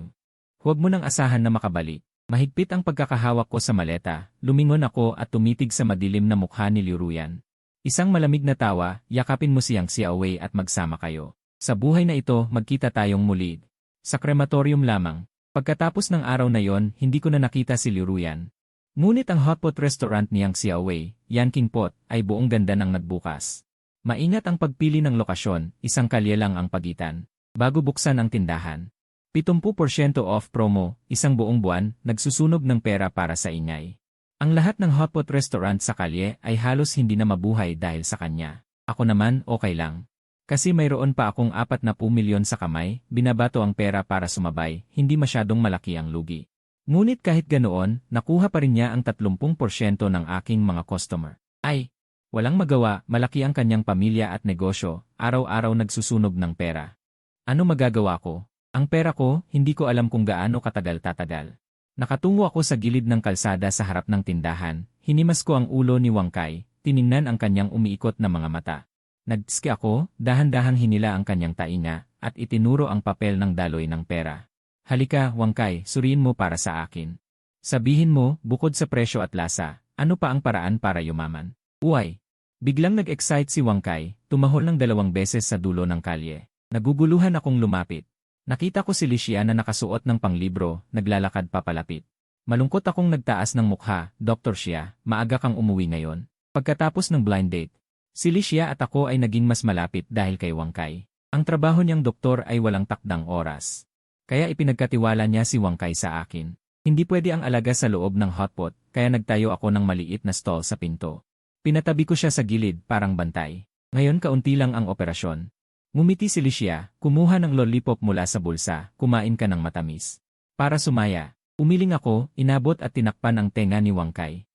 huwag mo nang asahan na makabalik. Mahigpit ang pagkakahawak ko sa maleta, lumingon ako at tumitig sa madilim na mukha ni Liruyan. Isang malamig na tawa, yakapin mo siyang Xiaowei at magsama kayo. Sa buhay na ito, magkita tayong muli. Sa krematorium lamang. Pagkatapos ng araw na yon, hindi ko na nakita si Liruyan. Ngunit ang hotpot restaurant niyang Xiaowei, Yanking Pot, ay buong ganda ng nagbukas. Maingat ang pagpili ng lokasyon, isang kalye lang ang pagitan. Bago buksan ang tindahan. 70% off promo, isang buong buwan, nagsusunog ng pera para sa ingay. Ang lahat ng hotpot restaurant sa kalye ay halos hindi na mabuhay dahil sa kanya. Ako naman, okay lang. Kasi mayroon pa akong 40 milyon sa kamay, binabato ang pera para sumabay, hindi masyadong malaki ang lugi. Ngunit kahit ganoon, nakuha pa rin niya ang 30% ng aking mga customer. Ay, walang magawa, malaki ang kanyang pamilya at negosyo, araw-araw nagsusunog ng pera. Ano magagawa ko? Ang pera ko, hindi ko alam kung gaano katagal tatagal. Nakatungo ako sa gilid ng kalsada sa harap ng tindahan, hinimas ko ang ulo ni Wang Kai, tiningnan ang kanyang umiikot na mga mata. Nagtski ako, dahan-dahang hinila ang kanyang tainga, at itinuro ang papel ng daloy ng pera. Halika, Wang Kai, suriin mo para sa akin. Sabihin mo, bukod sa presyo at lasa, ano pa ang paraan para yumaman? Uy! Biglang nag-excite si Wang Kai, tumahol ng 2 beses sa dulo ng kalye. Naguguluhan akong lumapit. Nakita ko si Licia na nakasuot ng panglibro, naglalakad papalapit. Malungkot akong nagtaas ng mukha, Dr. Xia, maaga kang umuwi ngayon. Pagkatapos ng blind date, si Licia at ako ay naging mas malapit dahil kay Wang Kai. Ang trabaho niyang doktor ay walang takdang oras. Kaya ipinagkatiwala niya si Wang Kai sa akin. Hindi pwede ang alaga sa loob ng hotpot, kaya nagtayo ako ng maliit na stall sa pinto. Pinatabi ko siya sa gilid, parang bantay. Ngayon kaunti lang ang operasyon. Ngumiti si Licia, kumuha ng lollipop mula sa bulsa, kumain ka ng matamis. Para sumaya, umiling ako, inabot at tinakpan ang tenga ni Wang Kai.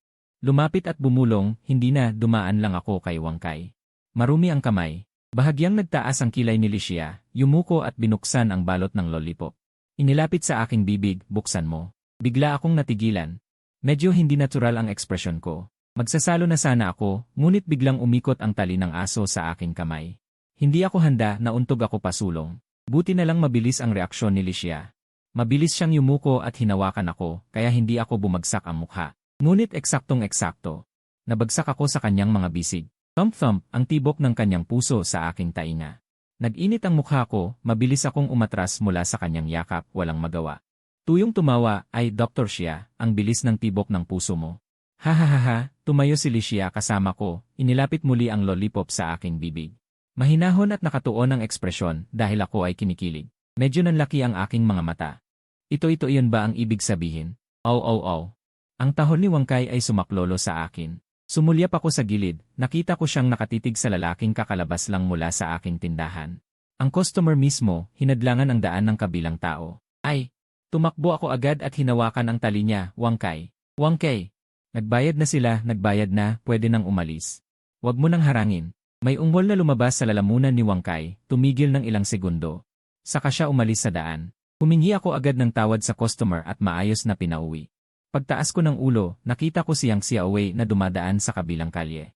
Lumapit at bumulong, hindi na, dumaan lang ako kay Wang Kai. Marumi ang kamay. Bahagyang nagtaas ang kilay ni Licia, yumuko at binuksan ang balot ng lollipop. Inilapit sa aking bibig, buksan mo. Bigla akong natigilan. Medyo hindi natural ang ekspresyon ko. Magsasalo na sana ako, ngunit biglang umikot ang tali ng aso sa aking kamay. Hindi ako handa, nauntog ako pasulong. Buti na lang mabilis ang reaksyon ni Licia. Mabilis siyang yumuko at hinawakan ako, kaya hindi ako bumagsak ang mukha. Ngunit eksaktong-eksakto. Nabagsak ako sa kanyang mga bisig. Thump-thump ang tibok ng kanyang puso sa aking tainga. Nag-init ang mukha ko, mabilis akong umatras mula sa kanyang yakap, walang magawa. Tuyong tumawa, ay Dr. Xia, ang bilis ng tibok ng puso mo. Hahaha, tumayo si Licia kasama ko, inilapit muli ang lollipop sa aking bibig. Mahinahon at nakatuon ang ekspresyon dahil ako ay kinikilig. Medyo nanlaki ang aking mga mata. Ito iyon ba ang ibig sabihin? Oh. Ang tahol ni Wang Kai ay sumaklolo sa akin. Sumulyap ako sa gilid, nakita ko siyang nakatitig sa lalaking kakalabas lang mula sa aking tindahan. Ang customer mismo, hinadlangan ang daan ng kabilang tao. Ay! Tumakbo ako agad at hinawakan ang tali niya, Wang Kai. Wang Kai! Nagbayad na sila, nagbayad na, pwede nang umalis. Huwag mo nang harangin. May ungol na lumabas sa lalamunan ni Wang Kai, tumigil ng ilang segundo. Saka siya umalis sa daan. Humingi ako agad ng tawad sa customer at maayos na pinauwi. Pagtaas ko ng ulo, nakita ko siyang Xiaowei na dumadaan sa kabilang kalye.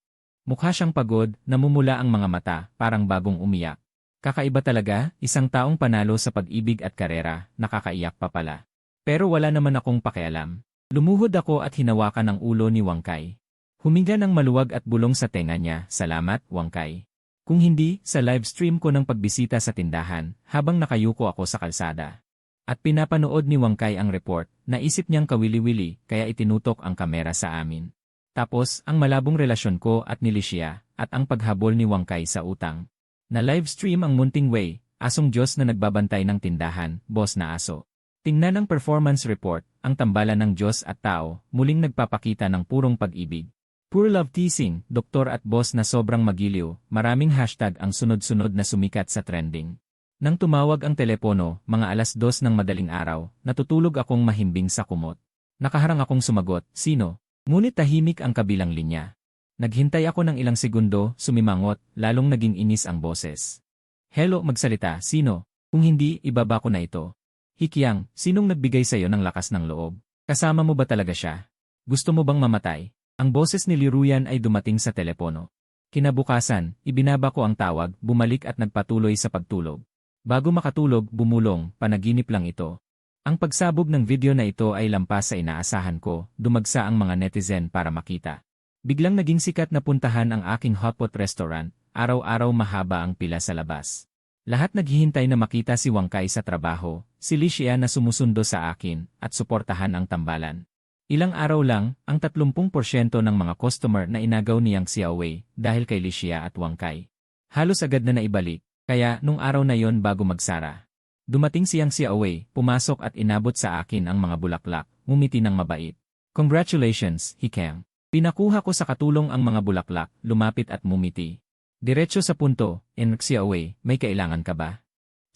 Mukha siyang pagod, namumula ang mga mata, parang bagong umiyak. Kakaiba talaga, isang taong panalo sa pag-ibig at karera, nakakaiyak pa pala. Pero wala naman akong pakialam. Lumuhod ako at hinawakan ang ulo ni Wang Kai. Huminga ng maluwag at bulong sa tenga niya, salamat, Wang Kai. Kung hindi, sa live stream ko ng pagbisita sa tindahan, habang nakayuko ako sa kalsada. At pinapanood ni Wang Kai ang report, naisip niyang kawili-wili, kaya itinutok ang kamera sa amin. Tapos, ang malabong relasyon ko at ni Licia, at ang paghabol ni Wang Kai sa utang. Na live stream ang Munting Wei, asong Diyos na nagbabantay ng tindahan, boss na aso. Tingnan ang performance report, ang tambalan ng Diyos at tao, muling nagpapakita ng purong pag-ibig. Pure love teasing, doktor at boss na sobrang magiliw, maraming hashtag ang sunod-sunod na sumikat sa trending. Nang tumawag ang telepono, mga 2:00 ng madaling araw, natutulog akong mahimbing sa kumot. Nakaharang akong sumagot, sino? Ngunit tahimik ang kabilang linya. Naghintay ako ng ilang segundo, sumimangot, lalong naging inis ang boses. Hello, magsalita, sino? Kung hindi, ibaba ko na ito. Hikyang, sinong nagbigay sa'yo ng lakas ng loob? Kasama mo ba talaga siya? Gusto mo bang mamatay? Ang boses ni Liruyan ay dumating sa telepono. Kinabukasan, ibinaba ko ang tawag, bumalik at nagpatuloy sa pagtulog. Bago makatulog, bumulong, panaginip lang ito. Ang pagsabog ng video na ito ay lampas sa inaasahan ko, dumagsa ang mga netizen para makita. Biglang naging sikat na puntahan ang aking hotpot restaurant, araw-araw mahaba ang pila sa labas. Lahat naghihintay na makita si Wang Kai sa trabaho, si Licia na sumusundo sa akin, at suportahan ang tambalan. Ilang araw lang, ang 30% ng mga customer na inagaw niyang Xiaowei dahil kay Licia at Wang Kai. Halos agad na naibalik. Kaya, nung araw na yon bago magsara, dumating siyang Xiaowei, pumasok at inabot sa akin ang mga bulaklak, ngumiti ng mabait. Congratulations, Hikeng. Pinakuha ko sa katulong ang mga bulaklak, lumapit at mumiti. Diretso sa punto, Xiaowei, may kailangan ka ba?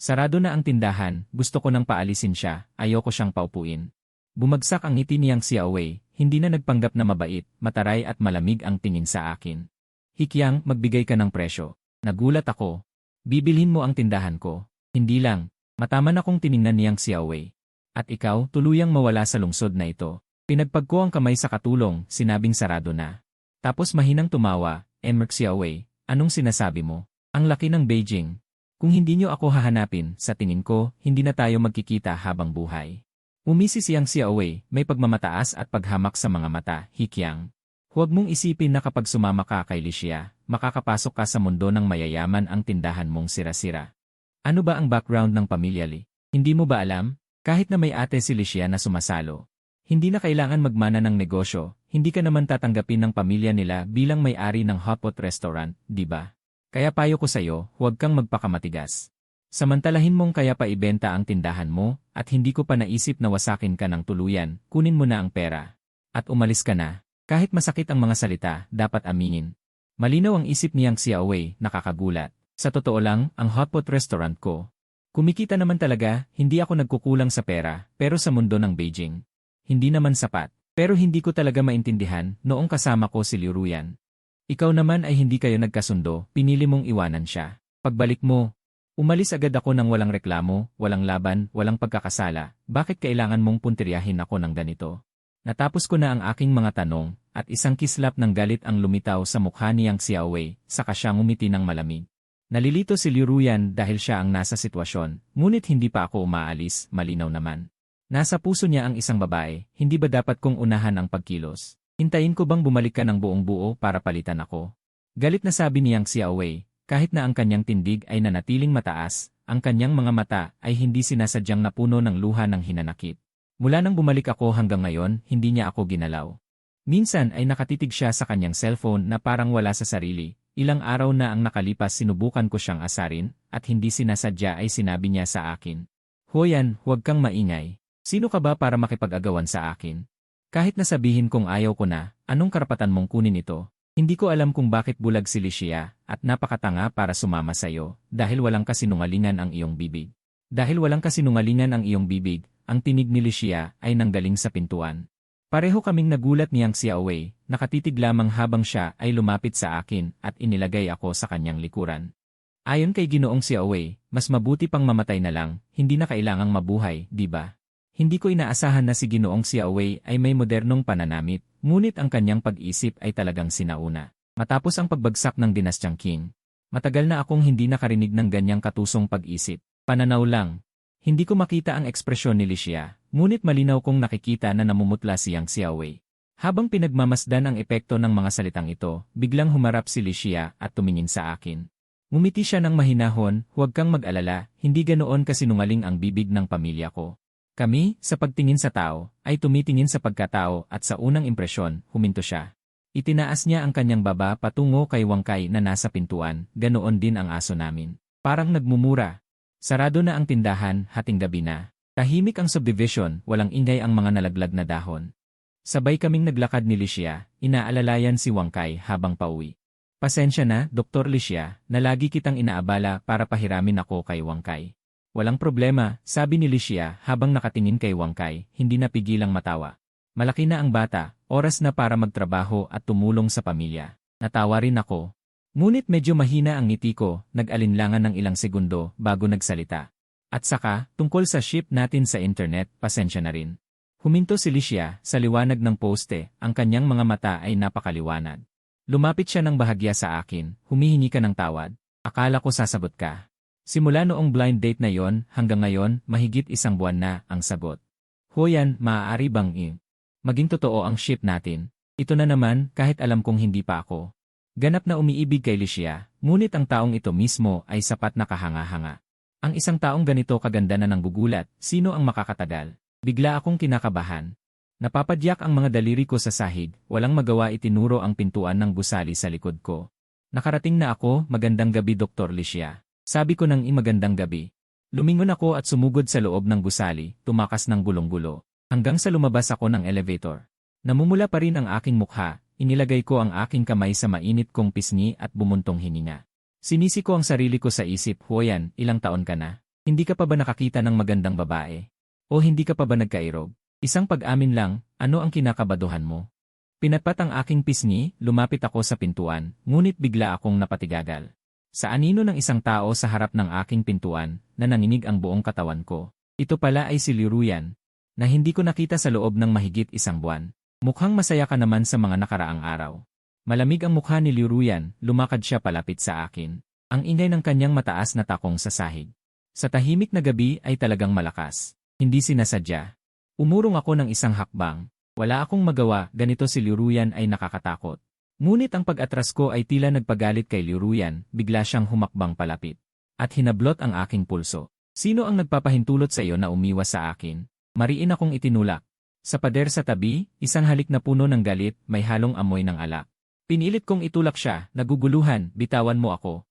Sarado na ang tindahan, gusto ko nang paalisin siya, ayoko siyang paupuin. Bumagsak ang ngiti niyang Xiaowei, hindi na nagpanggap na mabait, mataray at malamig ang tingin sa akin. Hikyang, magbigay ka ng presyo. Nagulat ako. Bibilhin mo ang tindahan ko. Hindi lang, mataman akong tiningnan niyang Xiaowei. At ikaw, tuluyang mawala sa lungsod na ito. Pinagpag ko ang kamay sa katulong, sinabing sarado na. Tapos mahinang tumawa, Xiaowei, anong sinasabi mo? Ang laki ng Beijing. Kung hindi niyo ako hahanapin, sa tingin ko, hindi na tayo magkikita habang buhay. Umisi siyang Xiaowei, may pagmamataas at paghamak sa mga mata, Hikyang. Huwag mong isipin na kapag sumama ka kay Licia, makakapasok ka sa mundo ng mayayaman ang tindahan mong sira-sira. Ano ba ang background ng pamilya Li? Hindi mo ba alam? Kahit na may ate si Licia na sumasalo. Hindi na kailangan magmana ng negosyo, hindi ka naman tatanggapin ng pamilya nila bilang may-ari ng hotpot restaurant, di ba? Kaya payo ko sa'yo, huwag kang magpakamatigas. Samantalahin mong kaya pa ibenta ang tindahan mo, at hindi ko pa naisip na wasakin ka ng tuluyan, kunin mo na ang pera. At umalis ka na. Kahit masakit ang mga salita, dapat aminin. Malinaw ang isip niyang Xiaowei, nakakagulat. Sa totoo lang, ang hotpot restaurant ko. Kumikita naman talaga, hindi ako nagkukulang sa pera, pero sa mundo ng Beijing. Hindi naman sapat. Pero hindi ko talaga maintindihan noong kasama ko si Liu Ruyan. Ikaw naman ay hindi kayo nagkasundo, pinili mong iwanan siya. Pagbalik mo, umalis agad ako ng walang reklamo, walang laban, walang pagkakasala. Bakit kailangan mong puntiryahin ako ng ganito? Natapos ko na ang aking mga tanong, at isang kislap ng galit ang lumitaw sa mukha niyang Xiaowei, saka siya ngumiti ng malamig. Nalilito si Liu Ruyan dahil siya ang nasa sitwasyon, ngunit hindi pa ako umaalis, malinaw naman. Nasa puso niya ang isang babae, hindi ba dapat kong unahan ang pagkilos? Hintayin ko bang bumalik ka ng buong buo para palitan ako? Galit na sabi niyang Xiaowei, kahit na ang kanyang tindig ay nanatiling mataas, ang kanyang mga mata ay hindi sinasadyang napuno ng luha ng hinanakit. Mula nang bumalik ako hanggang ngayon, hindi niya ako ginalaw. Minsan ay nakatitig siya sa kanyang cellphone na parang wala sa sarili. Ilang araw na ang nakalipas sinubukan ko siyang asarin, at hindi sinasadya ay sinabi niya sa akin. Hoyan, huwag kang maingay. Sino ka ba para makipag-agawan sa akin? Kahit nasabihin kong ayaw ko na, anong karapatan mong kunin ito? Hindi ko alam kung bakit bulag si Licia, at napakatanga para sumama sa'yo, dahil walang kasinungalingan ang iyong bibig. Dahil walang kasinungalingan ang iyong bibig, ang tinig ni Licia ay nanggaling sa pintuan. Pareho kaming nagulat niyang Xiaowei, nakatitig lamang habang siya ay lumapit sa akin at inilagay ako sa kanyang likuran. Ayon kay Ginoong Xiaowei, mas mabuti pang mamatay na lang, hindi na kailangang mabuhay, di ba? Hindi ko inaasahan na si Ginoong Xiaowei ay may modernong pananamit, ngunit ang kanyang pag-isip ay talagang sinauna. Matapos ang pagbagsak ng dinastyang Qing, matagal na akong hindi nakarinig ng ganyang katusong pag-isip. Pananaw lang. Hindi ko makita ang ekspresyon ni Licia, ngunit malinaw kong nakikita na namumutla siyang Xiaowei. Habang pinagmamasdan ang epekto ng mga salitang ito, biglang humarap si Licia at tumingin sa akin. Ngumiti siya ng mahinahon, huwag kang mag-alala, hindi ganoon kasinungaling ang bibig ng pamilya ko. Kami, sa pagtingin sa tao, ay tumitingin sa pagkatao at sa unang impresyon, huminto siya. Itinaas niya ang kanyang baba patungo kay Wang Kai na nasa pintuan, ganoon din ang aso namin. Parang nagmumura. Sarado na ang tindahan, hating gabi na. Tahimik ang subdivision, walang ingay ang mga nalaglag na dahon. Sabay kaming naglakad ni Licia, inaalalayan si Wang Kai habang pauwi. Pasensya na, Dr. Licia, na lagi kitang inaabala para pahiramin ako kay Wang Kai. Walang problema, sabi ni Licia habang nakatingin kay Wang Kai, hindi napigilang matawa. Malaki na ang bata, oras na para magtrabaho at tumulong sa pamilya. Natawa rin ako. Ngunit medyo mahina ang ngiti ko, nag-alinlangan ng ilang segundo bago nagsalita. At saka, tungkol sa ship natin sa internet, pasensya na rin. Huminto si Licia sa liwanag ng poste, ang kanyang mga mata ay napakaliwanag. Lumapit siya ng bahagya sa akin, humihingi ka ng tawad. Akala ko sasagot ka. Simula noong blind date na yon hanggang ngayon, mahigit 1 buwan na ang sagot. Hoyan, maaari bang maging totoo ang ship natin? Ito na naman, kahit alam kong hindi pa ako. Ganap na umiibig kay Licia, ngunit ang taong ito mismo ay sapat na kahanga-hanga. Ang isang taong ganito kaganda na nanggugulat, sino ang makakatagal? Bigla akong kinakabahan. Napapadyak ang mga daliri ko sa sahig, walang magawa itinuro ang pintuan ng gusali sa likod ko. Nakarating na ako, magandang gabi Dr. Licia. Sabi ko nang magandang gabi. Lumingon ako at sumugod sa loob ng gusali, tumakas ng gulong-gulo. Hanggang sa lumabas ako ng elevator. Namumula pa rin ang aking mukha, inilagay ko ang aking kamay sa mainit kong pisngi at bumuntong hininga. Sinisi ko ang sarili ko sa isip, Hoyan, ilang taon ka na? Hindi ka pa ba nakakita ng magandang babae? O hindi ka pa ba nagkairog? Isang pag-amin lang, ano ang kinakabaduhan mo? Pinatpat ang aking pisngi, lumapit ako sa pintuan, ngunit bigla akong napatigagal. Sa anino ng isang tao sa harap ng aking pintuan, na nanginig ang buong katawan ko. Ito pala ay si Liu Ruyan, na hindi ko nakita sa loob ng mahigit 1 buwan. Mukhang masaya ka naman sa mga nakaraang araw. Malamig ang mukha ni Liu Ruyan, lumakad siya palapit sa akin. Ang ingay ng kanyang mataas na takong sa sahig. Sa tahimik na gabi ay talagang malakas. Hindi sinasadya. Umurong ako ng isang hakbang. Wala akong magawa, ganito si Liu Ruyan ay nakakatakot. Ngunit ang pag-atras ko ay tila nagpagalit kay Liu Ruyan, bigla siyang humakbang palapit. At hinablot ang aking pulso. Sino ang nagpapahintulot sa iyo na umiwas sa akin? Mariin akong itinulak. Sa pader sa tabi, isang halik na puno ng galit, may halong amoy ng alak. Pinilit kong itulak siya, naguguluhan, bitawan mo ako.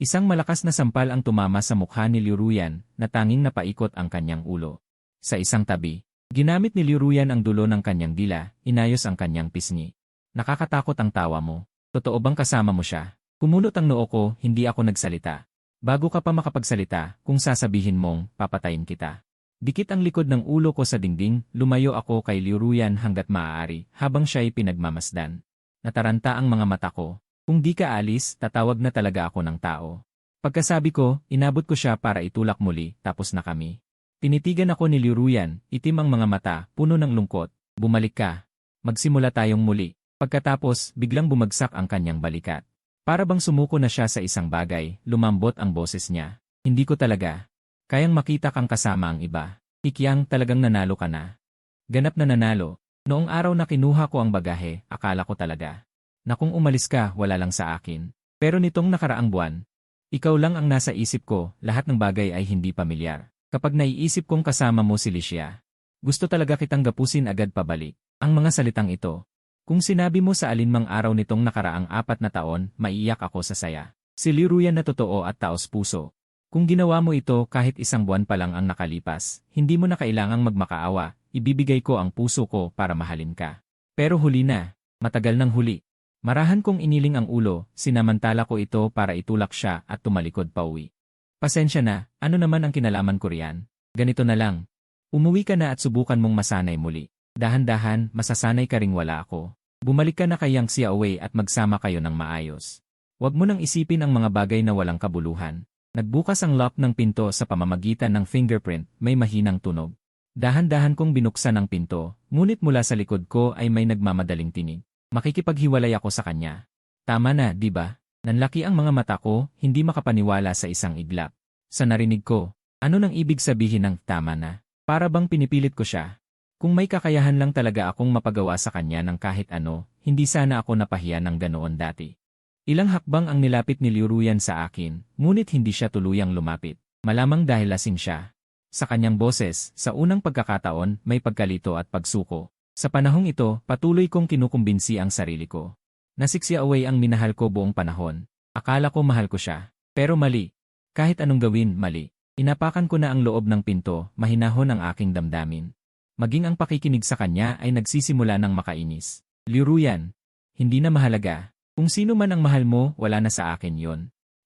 Isang malakas na sampal ang tumama sa mukha ni Liu Ruyan, na tanging napaikot ang kanyang ulo. Sa isang tabi, ginamit ni Liu Ruyan ang dulo ng kanyang dila, inayos ang kanyang pisngi. Nakakatakot ang tawa mo. Totoo bang kasama mo siya? Kumunot ang noo ko, hindi ako nagsalita. Bago ka pa makapagsalita, kung sasabihin mong, papatayin kita. Dikit ang likod ng ulo ko sa dingding, lumayo ako kay Liu Ruyan hanggat maaari, habang siya'y pinagmamasdan. Nataranta ang mga mata ko. Kung di ka alis, tatawag na talaga ako ng tao. Pagkasabi ko, inabot ko siya para itulak muli, tapos na kami. Tinitigan ako ni Liu Ruyan, itim ang mga mata, puno ng lungkot. Bumalik ka. Magsimula tayong muli. Pagkatapos, biglang bumagsak ang kanyang balikat. Para bang sumuko na siya sa isang bagay, lumambot ang boses niya. Hindi ko talaga. Kayang makita kang kasama ang iba. Ikyang, talagang nanalo ka na. Ganap na nanalo. Noong araw na kinuha ko ang bagahe, akala ko talaga na kung umalis ka, wala lang sa akin. Pero nitong nakaraang buwan, ikaw lang ang nasa isip ko, lahat ng bagay ay hindi pamilyar. Kapag naiisip kong kasama mo si Licia, gusto talaga kitang gapusin agad pabalik. Ang mga salitang ito. Kung sinabi mo sa alinmang araw nitong nakaraang 4 na taon, maiiyak ako sa saya. Si Liu Ruyan na totoo at taos puso. Kung ginawa mo ito kahit 1 buwan pa lang ang nakalipas, hindi mo na kailangang magmakaawa, ibibigay ko ang puso ko para mahalin ka. Pero huli na, matagal nang huli. Marahan kong iniling ang ulo, sinamantala ko ito para itulak siya at tumalikod pauwi. Pasensya na, ano naman ang kinalaman ko riyan? Ganito na lang. Umuwi ka na at subukan mong masanay muli. Dahan-dahan, masasanay ka ring wala ako. Bumalik ka na kay Yang Xiaowei at magsama kayo ng maayos. Huwag mo nang isipin ang mga bagay na walang kabuluhan. Nagbukas ang lock ng pinto sa pamamagitan ng fingerprint, may mahinang tunog. Dahan-dahan kong binuksan ang pinto, ngunit mula sa likod ko ay may nagmamadaling tinig. Makikipaghiwalay ako sa kanya. Tama na, di ba? Nanlaki ang mga mata ko, hindi makapaniwala sa isang iglap. Sa narinig ko, ano nang ibig sabihin ng tama na? Para bang pinipilit ko siya? Kung may kakayahan lang talaga akong mapagawa sa kanya ng kahit ano, hindi sana ako napahiya ng ganoon dati. Ilang hakbang ang nilapit ni Liu Ruyan sa akin, ngunit hindi siya tuluyang lumapit. Malamang dahil lasing siya. Sa kanyang boses, sa unang pagkakataon, may pagkalito at pagsuko. Sa panahong ito, patuloy kong kinukumbinsi ang sarili ko. Na si Xiaowei ang minahal ko buong panahon. Akala ko mahal ko siya. Pero mali. Kahit anong gawin, mali. Inapakan ko na ang loob ng pinto, mahinahon ang aking damdamin. Maging ang pakikinig sa kanya ay nagsisimula ng makainis. Liu Ruyan, hindi na mahalaga. Kung sino man ang mahal mo, wala na sa akin yon.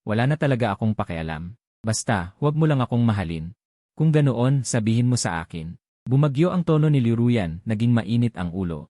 Wala na talaga akong pakialam. Basta, huwag mo lang akong mahalin. Kung ganoon, sabihin mo sa akin. Bumagyo ang tono ni Liu Ruyan, naging mainit ang ulo.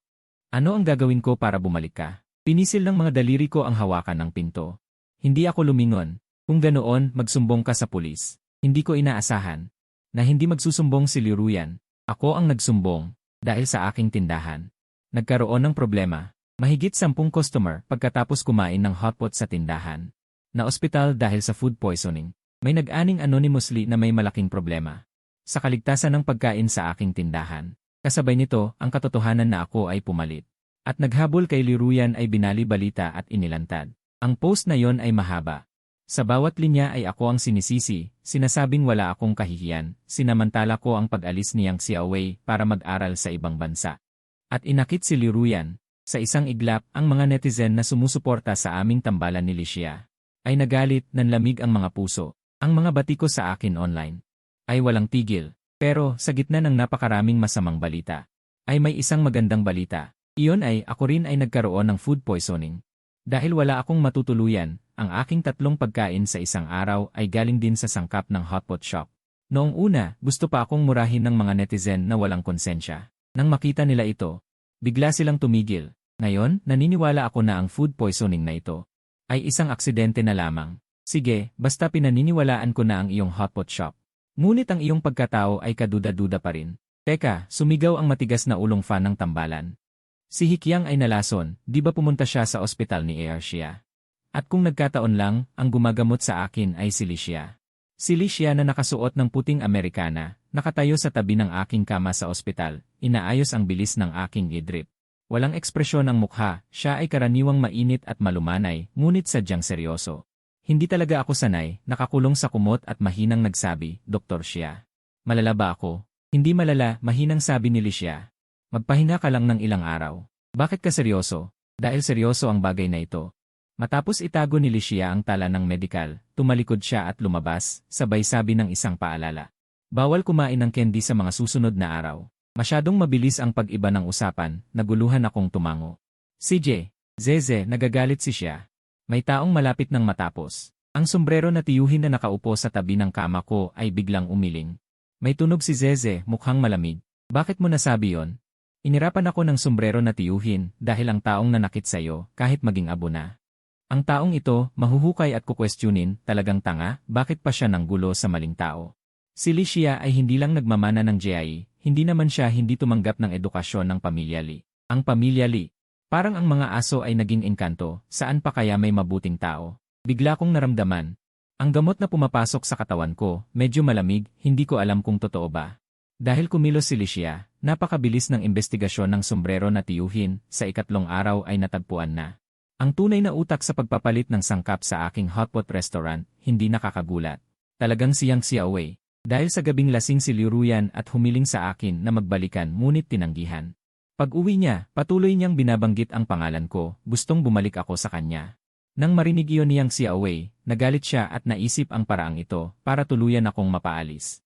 Ano ang gagawin ko para bumalik ka? Pinisil ng mga daliri ko ang hawakan ng pinto. Hindi ako lumingon. Kung ganoon, magsumbong ka sa pulis. Hindi ko inaasahan na hindi magsusumbong si Liu Ruyan. Ako ang nagsumbong, dahil sa aking tindahan. Nagkaroon ng problema. Mahigit 10 customer pagkatapos kumain ng hotpot sa tindahan. Na ospital dahil sa food poisoning. May nag-aning anonymously na may malaking problema. Sa kaligtasan ng pagkain sa aking tindahan. Kasabay nito, ang katotohanan na ako ay pumalit. At naghabol kay Liu Ruyan ay binali-balita at inilantad. Ang post na yon ay mahaba. Sa bawat linya ay ako ang sinisisi, sinasabing wala akong kahihiyan, sinamantala ko ang pag-alis ni Yang Xiaowei para mag-aral sa ibang bansa. At inakit si Liu Ruyan. Sa isang iglap, ang mga netizen na sumusuporta sa aming tambalan ni Licia ay nagalit, nanlamig ang mga puso. Ang mga batiko sa akin online ay walang tigil. Pero sa gitna ng napakaraming masamang balita, ay may isang magandang balita. Iyon ay ako rin ay nagkaroon ng food poisoning. Dahil wala akong matutuluyan, ang aking 3 pagkain sa isang araw ay galing din sa sangkap ng hotpot shop. Noong una, gusto pa akong murahin ng mga netizen na walang konsensya. Nang makita nila ito, bigla silang tumigil. Ngayon, naniniwala ako na ang food poisoning na ito ay isang aksidente na lamang. Sige, basta pinaniniwalaan ko na ang iyong hotpot shop. Ngunit ang iyong pagkatao ay kaduda-duda pa rin. Teka, sumigaw ang matigas na ulong fan ng tambalan. Si Hikyang ay nalason, di ba pumunta siya sa ospital ni Aircia? At kung nagkataon lang, ang gumagamot sa akin ay si Licia. Si Licia na nakasuot ng puting Amerikana, nakatayo sa tabi ng aking kama sa ospital, inaayos ang bilis ng aking idrip. Walang ekspresyon ang mukha, siya ay karaniwang mainit at malumanay, ngunit sadyang seryoso. Hindi talaga ako sanay, nakakulong sa kumot at mahinang nagsabi, Doktor Xia. Malala ba ako? Hindi malala, mahinang sabi ni Licia. Magpahinga ka lang ng ilang araw. Bakit ka seryoso? Dahil seryoso ang bagay na ito. Matapos itago ni Licia ang tala ng medikal, tumalikod siya at lumabas, sabay sabi ng isang paalala. Bawal kumain ng candy sa mga susunod na araw. Masyadong mabilis ang pag-iba ng usapan, naguluhan akong tumango. CJ, Zeze, nagagalit si Xia. May taong malapit nang matapos. Ang sombrero na tiyuhin na nakaupo sa tabi ng kama ko ay biglang umiling. May tunog si Zeze, mukhang malamig. Bakit mo nasabi yon? Inirapan ako ng sombrero na tiyuhin dahil ang taong nanakit sa'yo kahit maging abo na. Ang taong ito, mahuhukay at kukwestiyonin, talagang tanga, bakit pa siya nanggulo sa maling tao? Si Licia ay hindi lang nagmamana ng GIE, hindi naman siya hindi tumanggap ng edukasyon ng pamilya Lee. Ang pamilya Lee. Parang ang mga aso ay naging engkanto, saan pa kaya may mabuting tao? Bigla kong naramdaman. Ang gamot na pumapasok sa katawan ko, medyo malamig, hindi ko alam kung totoo ba. Dahil kumilos si Licia, napakabilis ng investigasyon ng sombrero na tiyuhin, sa ikatlong araw ay natagpuan na. Ang tunay na utak sa pagpapalit ng sangkap sa aking hotpot restaurant, hindi nakakagulat. Talagang siyang Xiaowei. Dahil sa gabing lasing si Liu Ruyan at humiling sa akin na magbalikan ngunit tinanggihan. Pag-uwi niya, patuloy niyang binabanggit ang pangalan ko, gustong bumalik ako sa kanya. Nang marinig iyon niyang Xiaowei, nagalit siya at naisip ang paraang ito para tuluyan akong mapaalis.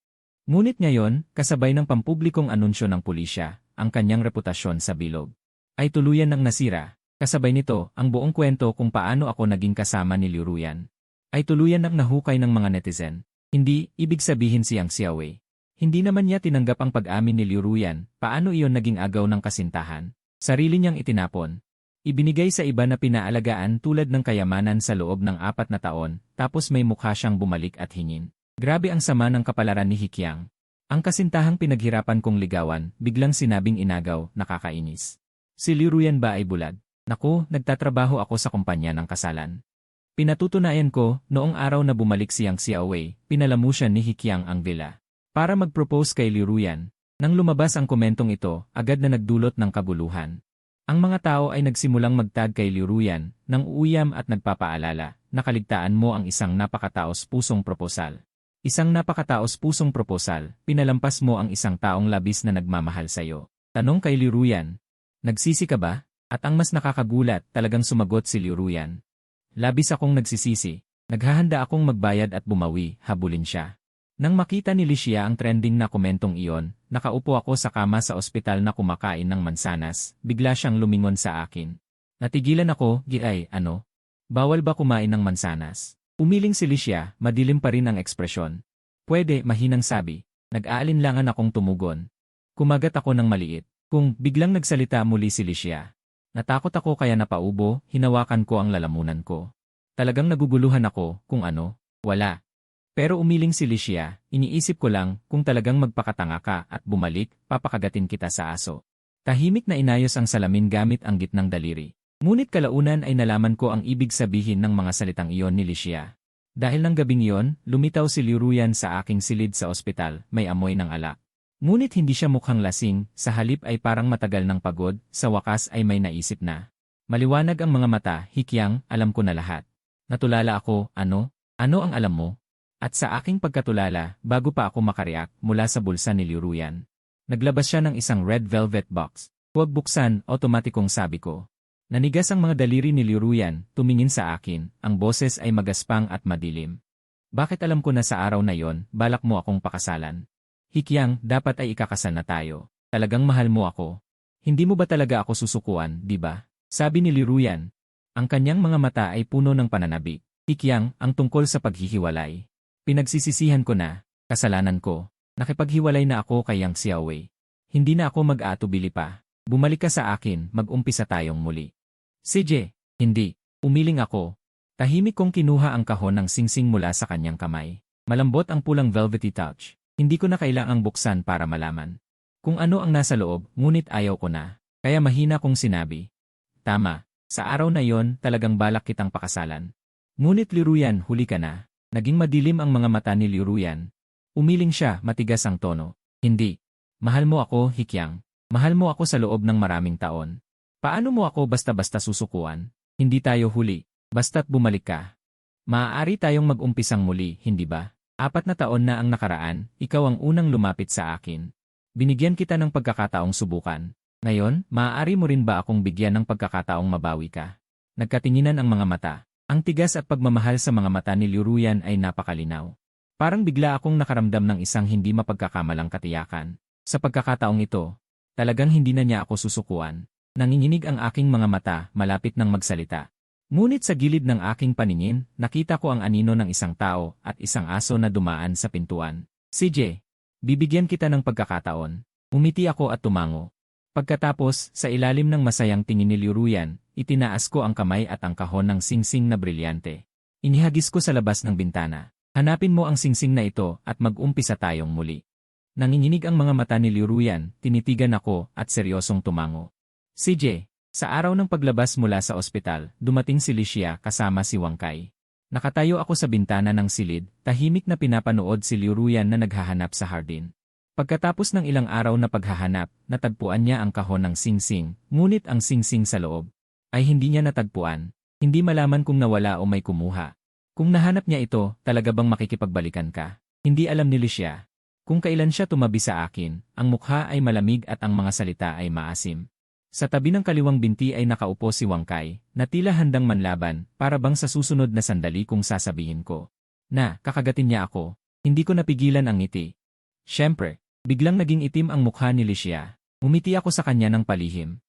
Ngunit ngayon, kasabay ng pampublikong anunsyo ng pulisya, ang kanyang reputasyon sa bilog ay tuluyan ng nasira. Kasabay nito, ang buong kwento kung paano ako naging kasama ni Liu Ruyan ay tuluyan ng nahukay ng mga netizen. Hindi, ibig sabihin siyang Xiaowei. Hindi naman niya tinanggap ang pag-amin ni Liu Ruyan, paano iyon naging agaw ng kasintahan. Sarili niyang itinapon. Ibinigay sa iba na pinaalagaan tulad ng kayamanan sa loob ng 4 na taon, tapos may mukha siyang bumalik at hingin. Grabe ang sama ng kapalaran ni Hikyang. Ang kasintahang pinaghirapan kong ligawan, biglang sinabing inagaw, nakakainis. Si Liu Ruyan ba ay bulag? Naku, nagtatrabaho ako sa kumpanya ng kasalan. Pinatutunayan ko, noong araw na bumalik siyang Xiaowei, pinalamusan ni Hikyang ang villa para mag-propose kay Liu Ruyan. Nang lumabas ang komentong ito, agad na nagdulot ng kabuluhan. Ang mga tao ay nagsimulang magtag kay Liu Ruyan, nang uuyam at nagpapaalala, nakaligtaan mo ang isang napakataos-pusong proposal. Isang napakataos-pusong proposal, pinalampas mo ang isang taong labis na nagmamahal sa'yo. Tanong kay Liu Ruyan, nagsisi ka ba? At ang mas nakakagulat, talagang sumagot si Liu Ruyan. Labis akong nagsisisi, naghahanda akong magbayad at bumawi, habulin siya. Nang makita ni Licia ang trending na komentong iyon, nakaupo ako sa kama sa ospital na kumakain ng mansanas, bigla siyang lumingon sa akin. Natigilan ako, giay, ano? Bawal ba kumain ng mansanas? Umiling si Licia, madilim pa rin ang ekspresyon. Pwede, mahinang sabi. Nag-aalinlangan akong tumugon. Kumagat ako ng maliit. Kung biglang nagsalita muli si Licia. Natakot ako kaya napaubo, hinawakan ko ang lalamunan ko. Talagang naguguluhan ako, kung ano, wala. Pero umiling si Licia, iniisip ko lang, kung talagang magpakatanga ka at bumalik, papakagatin kita sa aso. Tahimik na inayos ang salamin gamit ang gitnang daliri. Ngunit kalaunan ay nalaman ko ang ibig sabihin ng mga salitang iyon ni Licia. Dahil ng gabing iyon, lumitaw si Liu Ruyan sa aking silid sa ospital, may amoy ng alak. Ngunit hindi siya mukhang lasing, sa halip ay parang matagal ng pagod, sa wakas ay may naisip na. Maliwanag ang mga mata, Hikyang, alam ko na lahat. Natulala ako, ano? Ano ang alam mo? At sa aking pagkatulala, bago pa ako makareact mula sa bulsa ni Liu Ruyan. Naglabas siya ng isang red velvet box. Huwag buksan, otomatikong sabi ko. Nanigas ang mga daliri ni Liu Ruyan, tumingin sa akin, ang boses ay magaspang at madilim. Bakit alam ko na sa araw na yon, balak mo akong pakasalan? Hikyang, dapat ay ikakasal na tayo. Talagang mahal mo ako. Hindi mo ba talaga ako susukuan, di ba? Sabi ni Liu Ruyan. Ang kanyang mga mata ay puno ng pananabik. Hikyang, ang tungkol sa paghihiwalay. Pinagsisisihan ko na, kasalanan ko. Nakipaghiwalay na ako kay Yang Xiaowei. Hindi na ako mag-aatubili pa. Bumalik ka sa akin, mag-umpisa tayong muli. CJ, hindi. Umiling ako. Tahimik kong kinuha ang kahon ng singsing mula sa kanyang kamay. Malambot ang pulang velvety touch. Hindi ko na kailangang buksan para malaman kung ano ang nasa loob, ngunit ayaw ko na. Kaya mahina kong sinabi. Tama, sa araw na yon talagang balak kitang pakasalan. Ngunit Liu Ruyan, huli ka na. Naging madilim ang mga mata ni Liu Ruyan. Umiling siya, matigas ang tono. Hindi. Mahal mo ako, Hikyang. Mahal mo ako sa loob ng maraming taon. Paano mo ako basta-basta susukuan? Hindi tayo huli. Basta't bumalik ka. Maaari tayong mag-umpisang muli, hindi ba? 4 na taon na ang nakaraan, ikaw ang unang lumapit sa akin. Binigyan kita ng pagkakataong subukan. Ngayon, maaari mo rin ba akong bigyan ng pagkakataong mabawi ka? Nagkatinginan ang mga mata. Ang tigas at pagmamahal sa mga mata ni Liu Ruyan ay napakalinaw. Parang bigla akong nakaramdam ng isang hindi mapagkakamalang katiyakan. Sa pagkakataong ito, talagang hindi na niya ako susukuan. Nanginginig ang aking mga mata, malapit nang magsalita. Ngunit sa gilid ng aking paningin, nakita ko ang anino ng isang tao at isang aso na dumaan sa pintuan. CJ, bibigyan kita ng pagkakataon. Umiti ako at tumango. Pagkatapos, sa ilalim ng masayang tingin ni Liuruyan, itinaas ko ang kamay at ang kahon ng singsing na brilyante. Inihagis ko sa labas ng bintana. Hanapin mo ang singsing na ito at mag-umpisa tayong muli. Nanginginig ang mga mata ni Liuruyan, tinitigan ako at seryosong tumango. CJ, sa araw ng paglabas mula sa ospital, dumating si Licia kasama si Wang Kai. Nakatayo ako sa bintana ng silid, tahimik na pinapanood si Liuruyan na naghahanap sa hardin. Pagkatapos ng ilang araw na paghahanap, natagpuan niya ang kahon ng singsing, ngunit ang singsing sa loob ay hindi niya natagpuan. Hindi malaman kung nawala o may kumuha. Kung nahanap niya ito, talaga bang makikipagbalikan ka? Hindi alam ni Licia. Kung kailan siya tumabi sa akin, ang mukha ay malamig at ang mga salita ay maasim. Sa tabi ng kaliwang binti ay nakaupo si Wang Kai, na tila handang manlaban, para bang sa susunod na sandali kung sasabihin ko na kakagatin niya ako. Hindi ko napigilan ang ngiti. Siyempre, biglang naging itim ang mukha ni Licia. Umiti ako sa kanya ng palihim.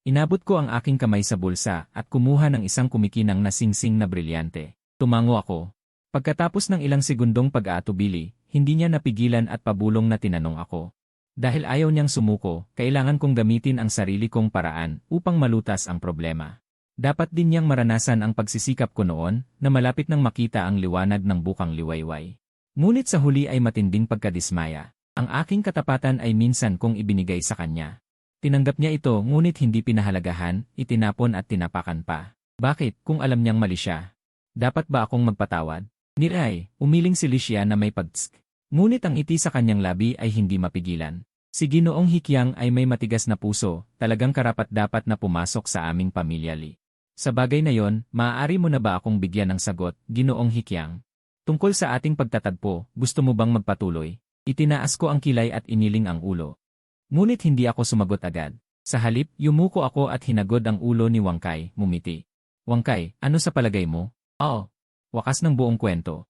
Inabot ko ang aking kamay sa bulsa at kumuha ng isang kumikinang na singsing na brilyante. Tumango ako. Pagkatapos ng ilang segundong pag-aatubili, hindi niya napigilan at pabulong na tinanong ako. Dahil ayaw niyang sumuko, kailangan kong gamitin ang sarili kong paraan upang malutas ang problema. Dapat din niyang maranasan ang pagsisikap ko noon na malapit nang makita ang liwanag ng bukang liwayway. Ngunit sa huli ay matinding pagkadismaya. Ang aking katapatan ay minsan kong ibinigay sa kanya. Tinanggap niya ito ngunit hindi pinahalagahan, itinapon at tinapakan pa. Bakit kung alam niyang mali siya? Dapat ba akong magpatawad? Niray, umiling si Licia na may pagtsk. Ngunit ang iti sa kanyang labi ay hindi mapigilan. Si Ginoong Hikyang ay may matigas na puso, talagang karapat-dapat na pumasok sa aming pamilya Li. Sa bagay na yon, maaari mo na ba akong bigyan ng sagot, Ginoong Hikyang? Tungkol sa ating pagtatagpo, gusto mo bang magpatuloy? Itinaas ko ang kilay at iniling ang ulo. Ngunit hindi ako sumagot agad. Sa halip, yumuko ako at hinagod ang ulo ni Wang Kai, mumiti. Wang Kai, ano sa palagay mo? Oo. Wakas ng buong kwento.